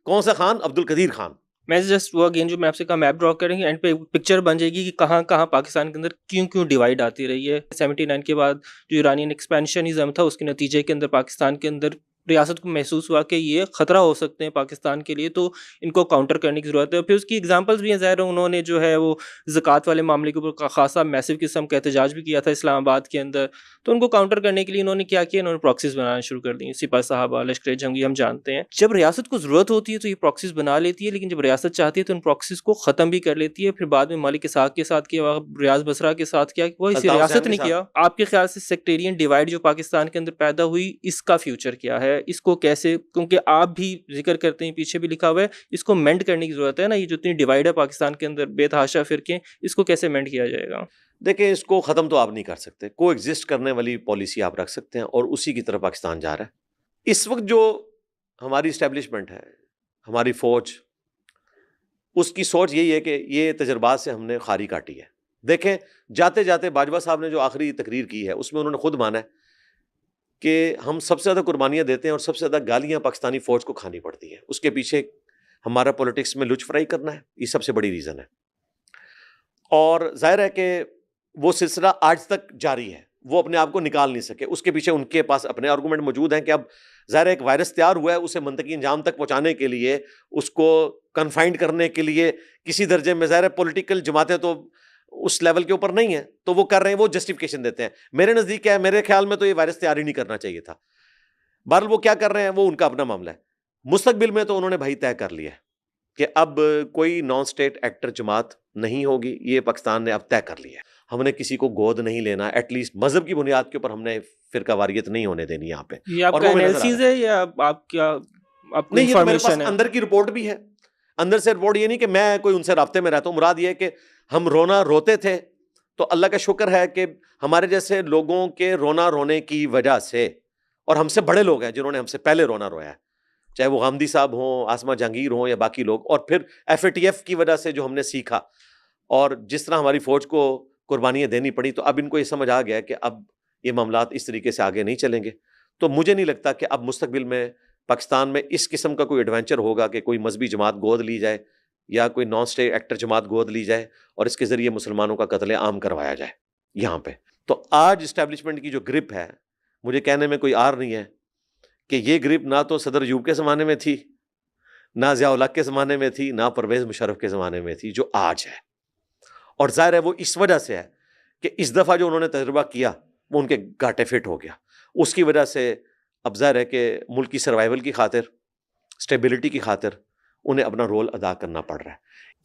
کون سا خان؟ عبد القدیر خان.
میں جسٹ وہ اگین جو میں آپ سے کہا میپ ڈرا کریں گے, اینڈ پہ پکچر بن جائے گی کہ کہاں کہاں پاکستان کے اندر کیوں ڈیوائڈ آتی رہی ہے. 79 کے بعد جو ایرانین ایکسپینشنزم تھا, اس کے نتیجے کے اندر پاکستان کے اندر ریاست کو محسوس ہوا کہ یہ خطرہ ہو سکتے ہیں پاکستان کے لیے, تو ان کو کاؤنٹر کرنے کی ضرورت ہے. پھر اس کی ایگزامپلس بھی ہیں, ظاہر ہے انہوں نے جو ہے وہ زکوٰۃ والے معاملے کے اوپر خاصا میسو قسم کا احتجاج بھی کیا تھا اسلام آباد کے اندر. تو ان کو کاؤنٹر کرنے کے لیے انہوں نے کیا کیا, انہوں نے پراکسیز بنانا شروع کر دی. سپاہ صحابہ, لشکر جنگی, ہم جانتے ہیں جب ریاست کو ضرورت ہوتی ہے تو یہ پراکسیز بنا لیتی ہے, لیکن جب ریاست چاہتی ہے تو ان پراکسیز کو ختم بھی کر لیتی ہے. پھر بعد میں ملک اسحاق کے ساتھ کیا, ریاض بصرہ کے ساتھ کیا, وہ اسی ریاست نے کیا. آپ کے خیال سے سیکٹیرین ڈیوائڈ جو پاکستان کے اندر پیدا ہوئی, اس کا فیوچر کیا ہے؟ اس کو کیسے, کیونکہ آپ بھی ذکر کرتے ہیں, پیچھے بھی لکھا ہوا ہے, اس کو مینڈ کرنے کی ضرورت ہے نا. یہ جو اتنی ڈیوائڈ ہے پاکستان کے اندر, بے تحاشا فرقے, اس کو کیسے مینڈ کیا جائے گا؟
دیکھیں, اس کو ختم تو آپ نہیں کر سکتے. کو ایگزسٹ کرنے والی پالیسی آپ رکھ سکتے ہیں, اور اسی کی طرف پاکستان جا رہا ہے. اس وقت جو ہماری اسٹیبلشمنٹ ہے, ہماری فوج, اس کی سوچ یہی ہے کہ یہ تجربات سے ہم نے خاری کاٹی ہے. دیکھیں جاتے جاتے باجوہ صاحب نے جو آخری تقریر کی ہے, اس میں انہوں نے خود مانا ہے کہ ہم سب سے زیادہ قربانیاں دیتے ہیں اور سب سے زیادہ گالیاں پاکستانی فوج کو کھانی پڑتی ہیں. اس کے پیچھے ہمارا پولیٹکس میں لچ فرائی کرنا ہے, یہ سب سے بڑی ریزن ہے. اور ظاہر ہے کہ وہ سلسلہ آج تک جاری ہے, وہ اپنے آپ کو نکال نہیں سکے. اس کے پیچھے ان کے پاس اپنے آرگومنٹ موجود ہیں کہ اب ظاہر ایک وائرس تیار ہوا ہے, اسے منطقی انجام تک پہنچانے کے لیے, اس کو کنفائنڈ کرنے کے لیے کسی درجے میں, ظاہر ہے پولیٹیکل جماعتیں تو اس لیول کے اوپر نہیں ہیں, تو وہ کر رہے ہیں, وہ جسٹیفیکیشن دیتے ہیں. میرے نزدیک کیا ہے, میرے خیال میں تو یہ وائرس تیار ہی نہیں کرنا چاہیے تھا. بہرحال وہ کیا کر رہے ہیں, وہ ان کا اپنا معاملہ ہے. مستقبل میں تو انہوں نے بھائی طے کر لیا ہے کہ اب کوئی نان اسٹیٹ ایکٹر جماعت نہیں ہوگی. یہ پاکستان نے اب طے کر لیا ہے. ہم نے کسی کو گود نہیں لینا, ایٹ لیسٹ مذہب کی بنیاد کے اوپر ہم نے فرقہ واریت نہیں ہونے دینی یہاں پہ.
یہ آپ کا انالیسز ہے یا آپ کیا, آپ کو
نہیں, یہ میرے پاس
انفارمیشن ہے؟
اندر کی رپورٹ بھی ہے. اندر سے رپورٹ یہ نہیں کہ میں کوئی ان سے رابطے میں رہتا ہوں, مراد یہ ہے کہ ہم روتے تھے, تو اللہ کا شکر ہے کہ ہمارے جیسے لوگوں کے رونے کی وجہ سے, اور ہم سے بڑے لوگ ہیں جنہوں نے ہم سے پہلے رویا ہے, چاہے وہ غامدی صاحب ہوں, آسمہ جہانگیر ہوں, یا باقی لوگ, اور پھر FATF کی وجہ سے جو ہم نے سیکھا, اور جس طرح ہماری فوج کو قربانیاں دینی پڑی, تو اب ان کو یہ سمجھ آ گیا کہ اب یہ معاملات اس طریقے سے آگے نہیں چلیں گے. تو مجھے نہیں لگتا کہ اب مستقبل میں پاکستان میں اس قسم کا کوئی ایڈونچر ہوگا کہ کوئی مذہبی جماعت گود لی جائے یا کوئی نان اسٹیٹ ایکٹر جماعت گود لی جائے اور اس کے ذریعے مسلمانوں کا قتل عام کروایا جائے یہاں پہ. تو آج اسٹیبلشمنٹ کی جو گرپ ہے, مجھے کہنے میں کوئی آر نہیں ہے کہ یہ گرپ نہ تو صدر ایوب کے زمانے میں تھی, نہ ضیاء الحق کے زمانے میں تھی, نہ پرویز مشرف کے زمانے میں تھی, جو آج ہے. اور ظاہر ہے وہ اس وجہ سے ہے کہ اس دفعہ جو انہوں نے تجربہ کیا وہ ان کے گاٹے فٹ ہو گیا. اس کی وجہ سے اب ظاہر ہے کہ ملک کی سروائیول کی خاطر, اسٹیبلٹی کی خاطر انہیں اپنا رول ادا کرنا پڑ رہا ہے.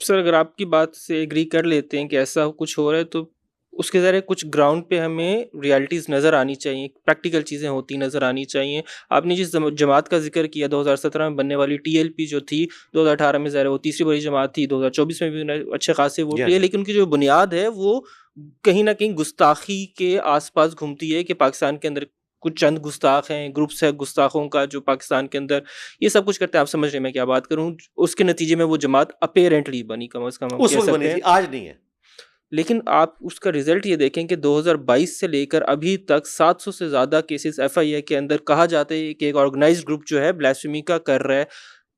سر اگر آپ کی بات سے ایگری کر لیتے ہیں کہ ایسا کچھ ہو رہا ہے, تو اس کے ذریعے کچھ گراؤنڈ پہ ہمیں ریالٹیز نظر آنی چاہیے, پریکٹیکل چیزیں ہوتی نظر آنی چاہیے. آپ نے جس جماعت کا ذکر کیا 2017 میں بننے والی TLP جو تھی, 2018 میں ظاہر وہ تیسری بڑی جماعت تھی, 2024 میں بھی اچھے خاصے ووٹ لیے, لیکن ان کی جو بنیاد ہے وہ کہیں نہ کہیں گستاخی کے آس پاس گھومتی ہے کہ پاکستان کے اندر کچھ چند گستاخ ہیں, گروپس ہے گستاخوں کا جو پاکستان کے اندر یہ سب کچھ کرتے ہیں. آپ سمجھ رہے ہیں میں کیا بات کروں. اس کے نتیجے میں وہ جماعت اپیرنٹلی بنی, کم از کم
اس وقت بنی تھی, آج نہیں ہے.
لیکن آپ اس کا رزلٹ یہ دیکھیں کہ 2022 سے لے کر ابھی تک 700 سے زیادہ کیسز FIA کے اندر کہا جاتا ہے کہ ایک آرگنائزڈ گروپ جو ہے بلاسفیمی کا کر رہا ہے.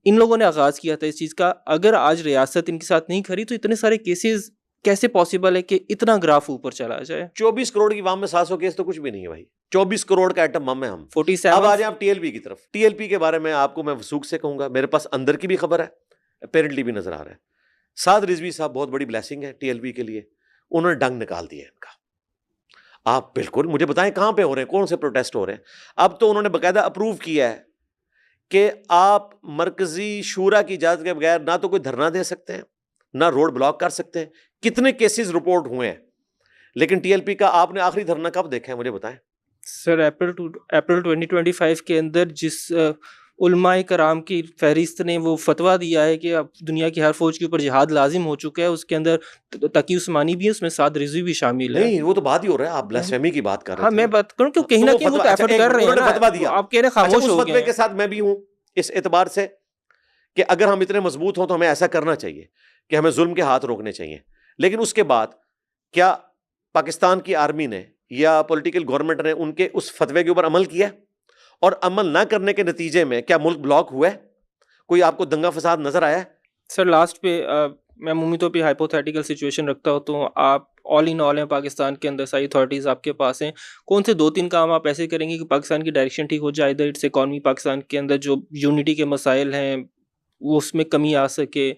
ان لوگوں نے آغاز کیا تھا اس چیز کا. اگر آج ریاست ان کے ساتھ نہیں کھڑی تو اتنے سارے کیسز کیسے پاسبل ہے کہ اتنا گراف اوپر چلا جائے؟
24 کروڑ کی وام میں 700 کیس تو کچھ بھی نہیں ہے بھائی. 24 کروڑ کا ایٹم بم ہے ہم.
47.
اب آ جائیں آپ ٹی ایل پی کی طرف. ٹی ایل پی کے بارے میں آپ کو میں وثوق سے کہوں گا, میرے پاس اندر کی بھی خبر ہے, اپیرنٹلی بھی نظر آ رہا ہے. سعد رضوی صاحب بہت بڑی بلیسنگ ہے ٹی ایل پی کے لیے, انہوں نے ڈنگ نکال دیا ان کا. آپ بالکل مجھے بتائیں کہاں پہ ہو رہے ہیں, کون سے پروٹیسٹ ہو رہے ہیں؟ اب تو انہوں نے باقاعدہ اپروو کیا ہے کہ آپ مرکزی شورا کی اجازت کے بغیر نہ تو کوئی دھرنا دے سکتے ہیں, نہ روڈ بلاک کر سکتے ہیں. کتنے کیسز رپورٹ ہوئے ہیں, لیکن ٹی ایل پی کا آپ نے آخری دھرنا کب دیکھا ہے مجھے بتائیں؟
سر اپریل 2025 کے اندر جس علماء کرام کی فہرست نے وہ فتویٰ دیا ہے کہ اب دنیا کی ہر فوج کے اوپر جہاد لازم ہو چکا ہے, اس کے اندر تقی عثمانی بھی ہے, اس میں سعد رضوی بھی شامل ہے.
نہیں وہ تو بات ہی ہو رہا ہے, آپ بلاسفیمی کی بات کر رہے
ہاں
تھے.
میں بات کروں کہ کہیں نہ کہیں وہ ایفرٹ کر رہے ہیں نا,
فتویٰ دیا,
آپ کہہ رہے ہیں خاموش
اس
ہو
فتوے
گئے
کے ساتھ میں بھی ہوں اس اعتبار سے کہ اگر ہم اتنے مضبوط ہوں تو ہمیں ایسا کرنا چاہیے کہ ہمیں ظلم کے ہاتھ روکنے چاہیے. لیکن اس کے بعد کیا پاکستان کی آرمی نے یا پولیٹیکل گورنمنٹ نے ان کے اس فتوے کے اوپر عمل کیا, اور عمل نہ کرنے کے نتیجے میں کیا ملک بلاک ہوا ہے؟ کوئی آپ کو دنگا فساد نظر آیا ہے؟
سر لاسٹ پہ میں عمومی طور پہ ہائپوتھیٹیکل سچویشن رکھتا ہوں تو آپ آل ان آل ہیں پاکستان کے اندر, ساری اتھارٹیز آپ کے پاس ہیں, کون سے 2-3 کام آپ ایسے کریں گے کہ پاکستان کی ڈائریکشن ٹھیک ہو جائے؟ ادھر اٹس اکانومی, پاکستان کے اندر جو یونٹی کے مسائل ہیں وہ اس میں کمی آ سکے,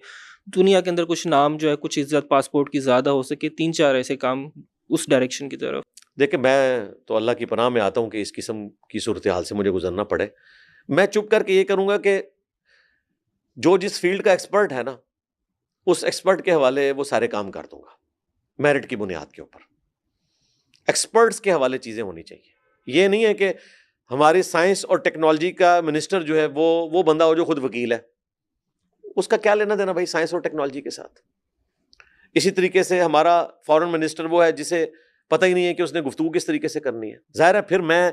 دنیا کے اندر کچھ نام جو ہے کچھ عزت پاسپورٹ کی زیادہ ہو سکے, 3-4 ایسے کام اس ڈائریکشن کی طرف.
دیکھیں میں تو اللہ کی پناہ میں آتا ہوں کہ اس قسم کی صورتحال سے مجھے گزرنا پڑے. میں چپ کر کے یہ کروں گا کہ جو جس فیلڈ کا ایکسپرٹ ہے نا, اس ایکسپرٹ کے حوالے وہ سارے کام کر دوں گا میرٹ کی بنیاد کے اوپر. ایکسپرٹس کے حوالے چیزیں ہونی چاہیے. یہ نہیں ہے کہ ہماری سائنس اور ٹیکنالوجی کا منسٹر جو ہے وہ بندہ ہو جو خود وکیل ہے, اس کا کیا لینا دینا بھائی سائنس اور ٹیکنالوجی کے ساتھ. اسی طریقے سے ہمارا فارن منسٹر وہ ہے جسے پتہ ہی نہیں ہے کہ اس نے گفتگو کس طریقے سے کرنی ہے. ظاہر ہے پھر میں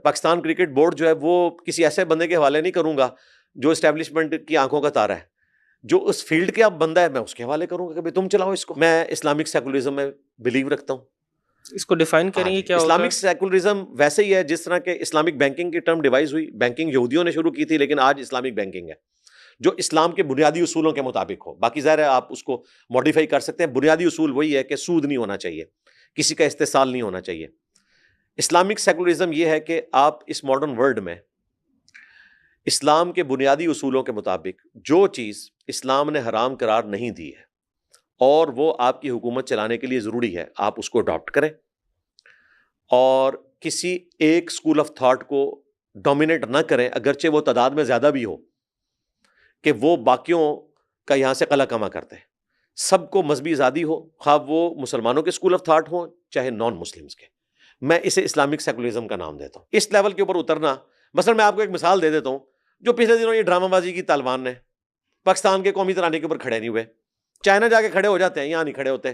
پاکستان کرکٹ بورڈ جو ہے وہ کسی ایسے بندے کے حوالے نہیں کروں گا جو اسٹیبلشمنٹ کی آنکھوں کا تارا ہے. جو اس فیلڈ کے اب بندہ ہے میں اس کے حوالے کروں گا کہ بھائی تم چلاؤ اس کو. میں اسلامک سیکولرزم میں بلیو رکھتا ہوں.
اس کو ڈیفائن کریں گے کیا ہوتا ہے؟
اسلامک سیکولرزم ویسے ہی ہے جس طرح کہ اسلامک بینکنگ کی ٹرم ڈیوائز ہوئی. بینکنگ یہودیوں نے شروع کی تھی, لیکن آج اسلامک بینکنگ ہے جو اسلام کے بنیادی اصولوں کے مطابق ہو. باقی ظاہر ہے آپ اس کو ماڈیفائی کر سکتے ہیں. بنیادی اصول وہی ہے کہ سود نہیں ہونا چاہیے, کسی کا استحصال نہیں ہونا چاہیے. اسلامک سیکولرزم یہ ہے کہ آپ اس ماڈرن ورلڈ میں اسلام کے بنیادی اصولوں کے مطابق جو چیز اسلام نے حرام قرار نہیں دی ہے اور وہ آپ کی حکومت چلانے کے لیے ضروری ہے, آپ اس کو اڈاپٹ کریں اور کسی ایک اسکول آف تھاٹ کو ڈومینیٹ نہ کریں, اگرچہ وہ تعداد میں زیادہ بھی ہو, کہ وہ باقیوں کا یہاں سے قلع کما کرتے ہیں. سب کو مذہبی آزادی ہو, خواہ وہ مسلمانوں کے اسکول آف تھاٹ ہوں چاہے نان مسلمس کے. میں اسے اسلامک سیکولرزم کا نام دیتا ہوں. اس لیول کے اوپر اترنا, مثلا میں آپ کو ایک مثال دے دیتا ہوں, جو پچھلے دنوں یہ ڈرامہ بازی کی طالبان نے پاکستان کے قومی ترانے کے اوپر کھڑے نہیں ہوئے. چائنا جا کے کھڑے ہو جاتے ہیں, یہاں نہیں کھڑے ہوتے,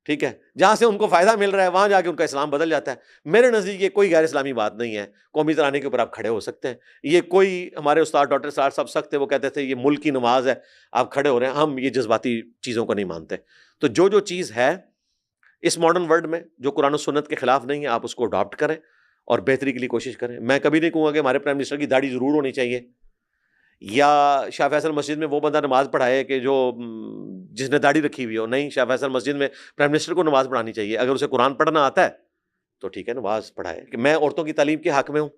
ٹھیک ہے, جہاں سے ان کو فائدہ مل رہا ہے وہاں جا کے ان کا اسلام بدل جاتا ہے. میرے نزدیک یہ کوئی غیر اسلامی بات نہیں ہے. قومی ترانے کے اوپر آپ کھڑے ہو سکتے ہیں. یہ کوئی ہمارے استاد ڈاکٹر صاحب سخت تھے, وہ کہتے تھے یہ ملک کی نماز ہے, آپ کھڑے ہو رہے ہیں. ہم یہ جذباتی چیزوں کو نہیں مانتے. تو جو چیز ہے اس ماڈرن ورلڈ میں جو قرآن و سنت کے خلاف نہیں ہے, آپ اس کو اڈاپٹ کریں اور بہتری کے لیے کوشش کریں. میں کبھی نہیں کہوں گا کہ ہمارے پرائم منسٹر کی داڑھی ضرور ہونی چاہیے, یا شاہ فیصل مسجد میں وہ بندہ نماز پڑھائے کہ جو جس نے داڑھی رکھی ہوئی ہو. نہیں, شاہ فیصل مسجد میں پرائم منسٹر کو نماز پڑھانی چاہیے. اگر اسے قرآن پڑھنا آتا ہے تو ٹھیک ہے, نماز پڑھائے. کہ میں عورتوں کی تعلیم کے حق میں ہوں.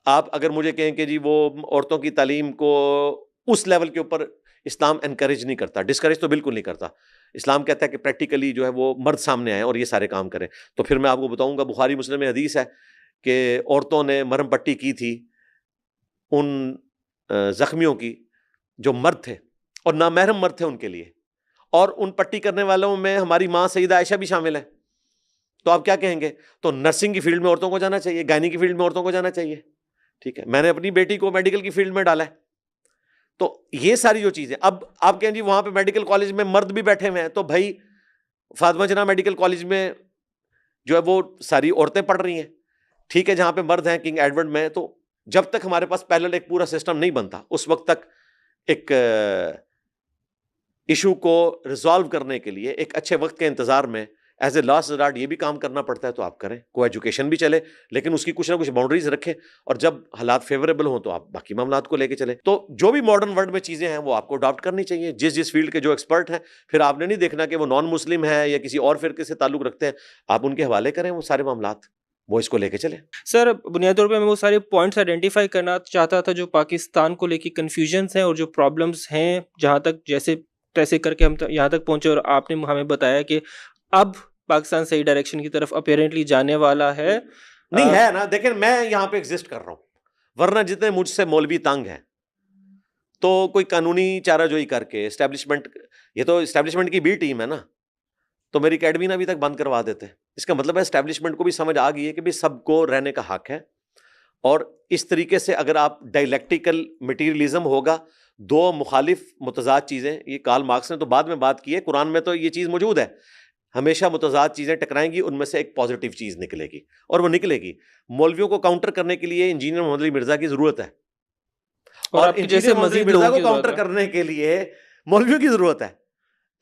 آپ اگر مجھے کہیں کہ جی وہ عورتوں کی تعلیم کو اس لیول کے اوپر اسلام انکریج نہیں کرتا, ڈسکریج تو بالکل نہیں کرتا. اسلام کہتا ہے کہ پریکٹیکلی جو ہے وہ مرد سامنے آئے اور یہ سارے کام کریں. تو پھر میں آپ کو بتاؤں گا, بخاری مسلم میں حدیث ہے کہ عورتوں نے مرہم پٹی کی تھی ان زخمیوں کی جو مرد تھے اور نامحرم مرد تھے ان کے لیے, اور ان پٹی کرنے والوں میں ہماری ماں سیدہ عائشہ بھی شامل ہے. تو آپ کیا کہیں گے؟ تو نرسنگ کی فیلڈ میں عورتوں کو جانا چاہیے, گائنی کی فیلڈ میں عورتوں کو جانا چاہیے, ٹھیک ہے. میں نے اپنی بیٹی کو میڈیکل کی فیلڈ میں ڈالا ہے. تو یہ ساری جو چیزیں, اب آپ کہیں جی وہاں پہ میڈیکل کالج میں مرد بھی بیٹھے ہوئے ہیں, تو بھائی فاطمہ جناح میڈیکل کالج میں جو ہے وہ ساری عورتیں پڑھ رہی ہیں, ٹھیک ہے. جہاں پہ مرد ہیں کنگ ایڈورڈ میں, تو جب تک ہمارے پاس پیرلل ایک پورا سسٹم نہیں بنتا اس وقت تک ایک ایشو کو ریزالو کرنے کے لیے ایک اچھے وقت کے انتظار میں ایز اے لاسٹ ریزارٹ یہ بھی کام کرنا پڑتا ہے تو آپ کریں, کو ایجوکیشن بھی چلے لیکن اس کی کچھ نہ کچھ باؤنڈریز رکھیں, اور جب حالات فیوریبل ہوں تو آپ باقی معاملات کو لے کے چلیں. تو جو بھی ماڈرن ورلڈ میں چیزیں ہیں وہ آپ کو اڈاپٹ کرنی چاہیے, جس فیلڈ کے جو ایکسپرٹ ہیں. پھر آپ نے نہیں دیکھنا کہ وہ نان مسلم ہے یا کسی اور فرقے سے تعلق رکھتے ہیں, آپ ان کے حوالے کریں وہ سارے معاملات, وہ اس کو لے کے چلیں.
سر بنیادی طور پہ میں وہ سارے پوائنٹس آئیڈینٹیفائی کرنا چاہتا تھا جو پاکستان کو لے کے کنفیوژنس ہیں اور جو پرابلمس ہیں, جہاں تک جیسے تیسے کر کے ہم یہاں تک پہنچے, اور آپ نے ہمیں بتایا کہ اب پاکستان صحیح ڈائریکشن کی طرف اپیرنٹلی جانے والا ہے.
نہیں ہے نا, دیکھیں میں یہاں پہ ایگزسٹ کر رہا ہوں, ورنہ جتنے مجھ سے مولوی تنگ ہیں تو کوئی قانونی چارہ جوئی کر کے اسٹیبلشمنٹ, یہ تو اسٹیبلشمنٹ کی بھی ٹیم ہے نا, تو میری اکیڈمی ابھی تک بند کروا دیتے. اس کا مطلب ہے اسٹیبلشمنٹ کو بھی سمجھ آ گئی ہے کہ بھی سب کو رہنے کا حق ہے, اور اس طریقے سے اگر آپ ڈائلیکٹیکل مٹیریلزم ہوگا, دو مخالف متضاد چیزیں, یہ کارل مارکس نے تو بعد میں بات کی ہے, قرآن میں تو یہ چیز موجود ہے, ہمیشہ متضاد چیزیں ٹکرائیں گی, ان میں سے ایک پازیٹیو چیز نکلے گی, اور وہ نکلے گی. مولویوں کو کاؤنٹر کرنے کے لیے انجینئر محمد علی مرزا کی ضرورت ہے, اور
آپ کی جیسے
انجینئر محمد علی
مزید
مرزا
لوگوں
کو
کی
کاؤنٹر
ضرورت ہے.
کرنے کے لیے مولویوں کی ضرورت ہے.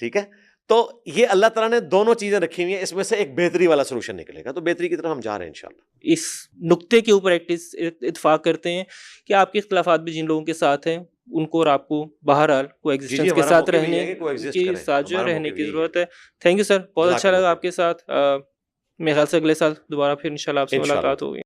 ٹھیک ہے, تو یہ اللہ تعالیٰ نے دونوں چیزیں رکھی ہوئی ہیں, اس میں سے ایک بہتری والا سولوشن نکلے گا, تو بہتری کی طرف ہم جا رہے ہیں انشاءاللہ.
اس نقطے کے اوپر اتفاق کرتے ہیں کہ آپ کے اختلافات بھی جن لوگوں کے ساتھ ہیں ان کو اور آپ کو بہرحال کو ایگزسٹنس کے ساتھ رہنے کے ساتھ جو رہنے کی ضرورت ہے. تھینک یو سر, بہت اچھا لگا آپ کے ساتھ. میرے خیال سے اگلے سال دوبارہ پھر انشاءاللہ آپ سے ملاقات ہوگی.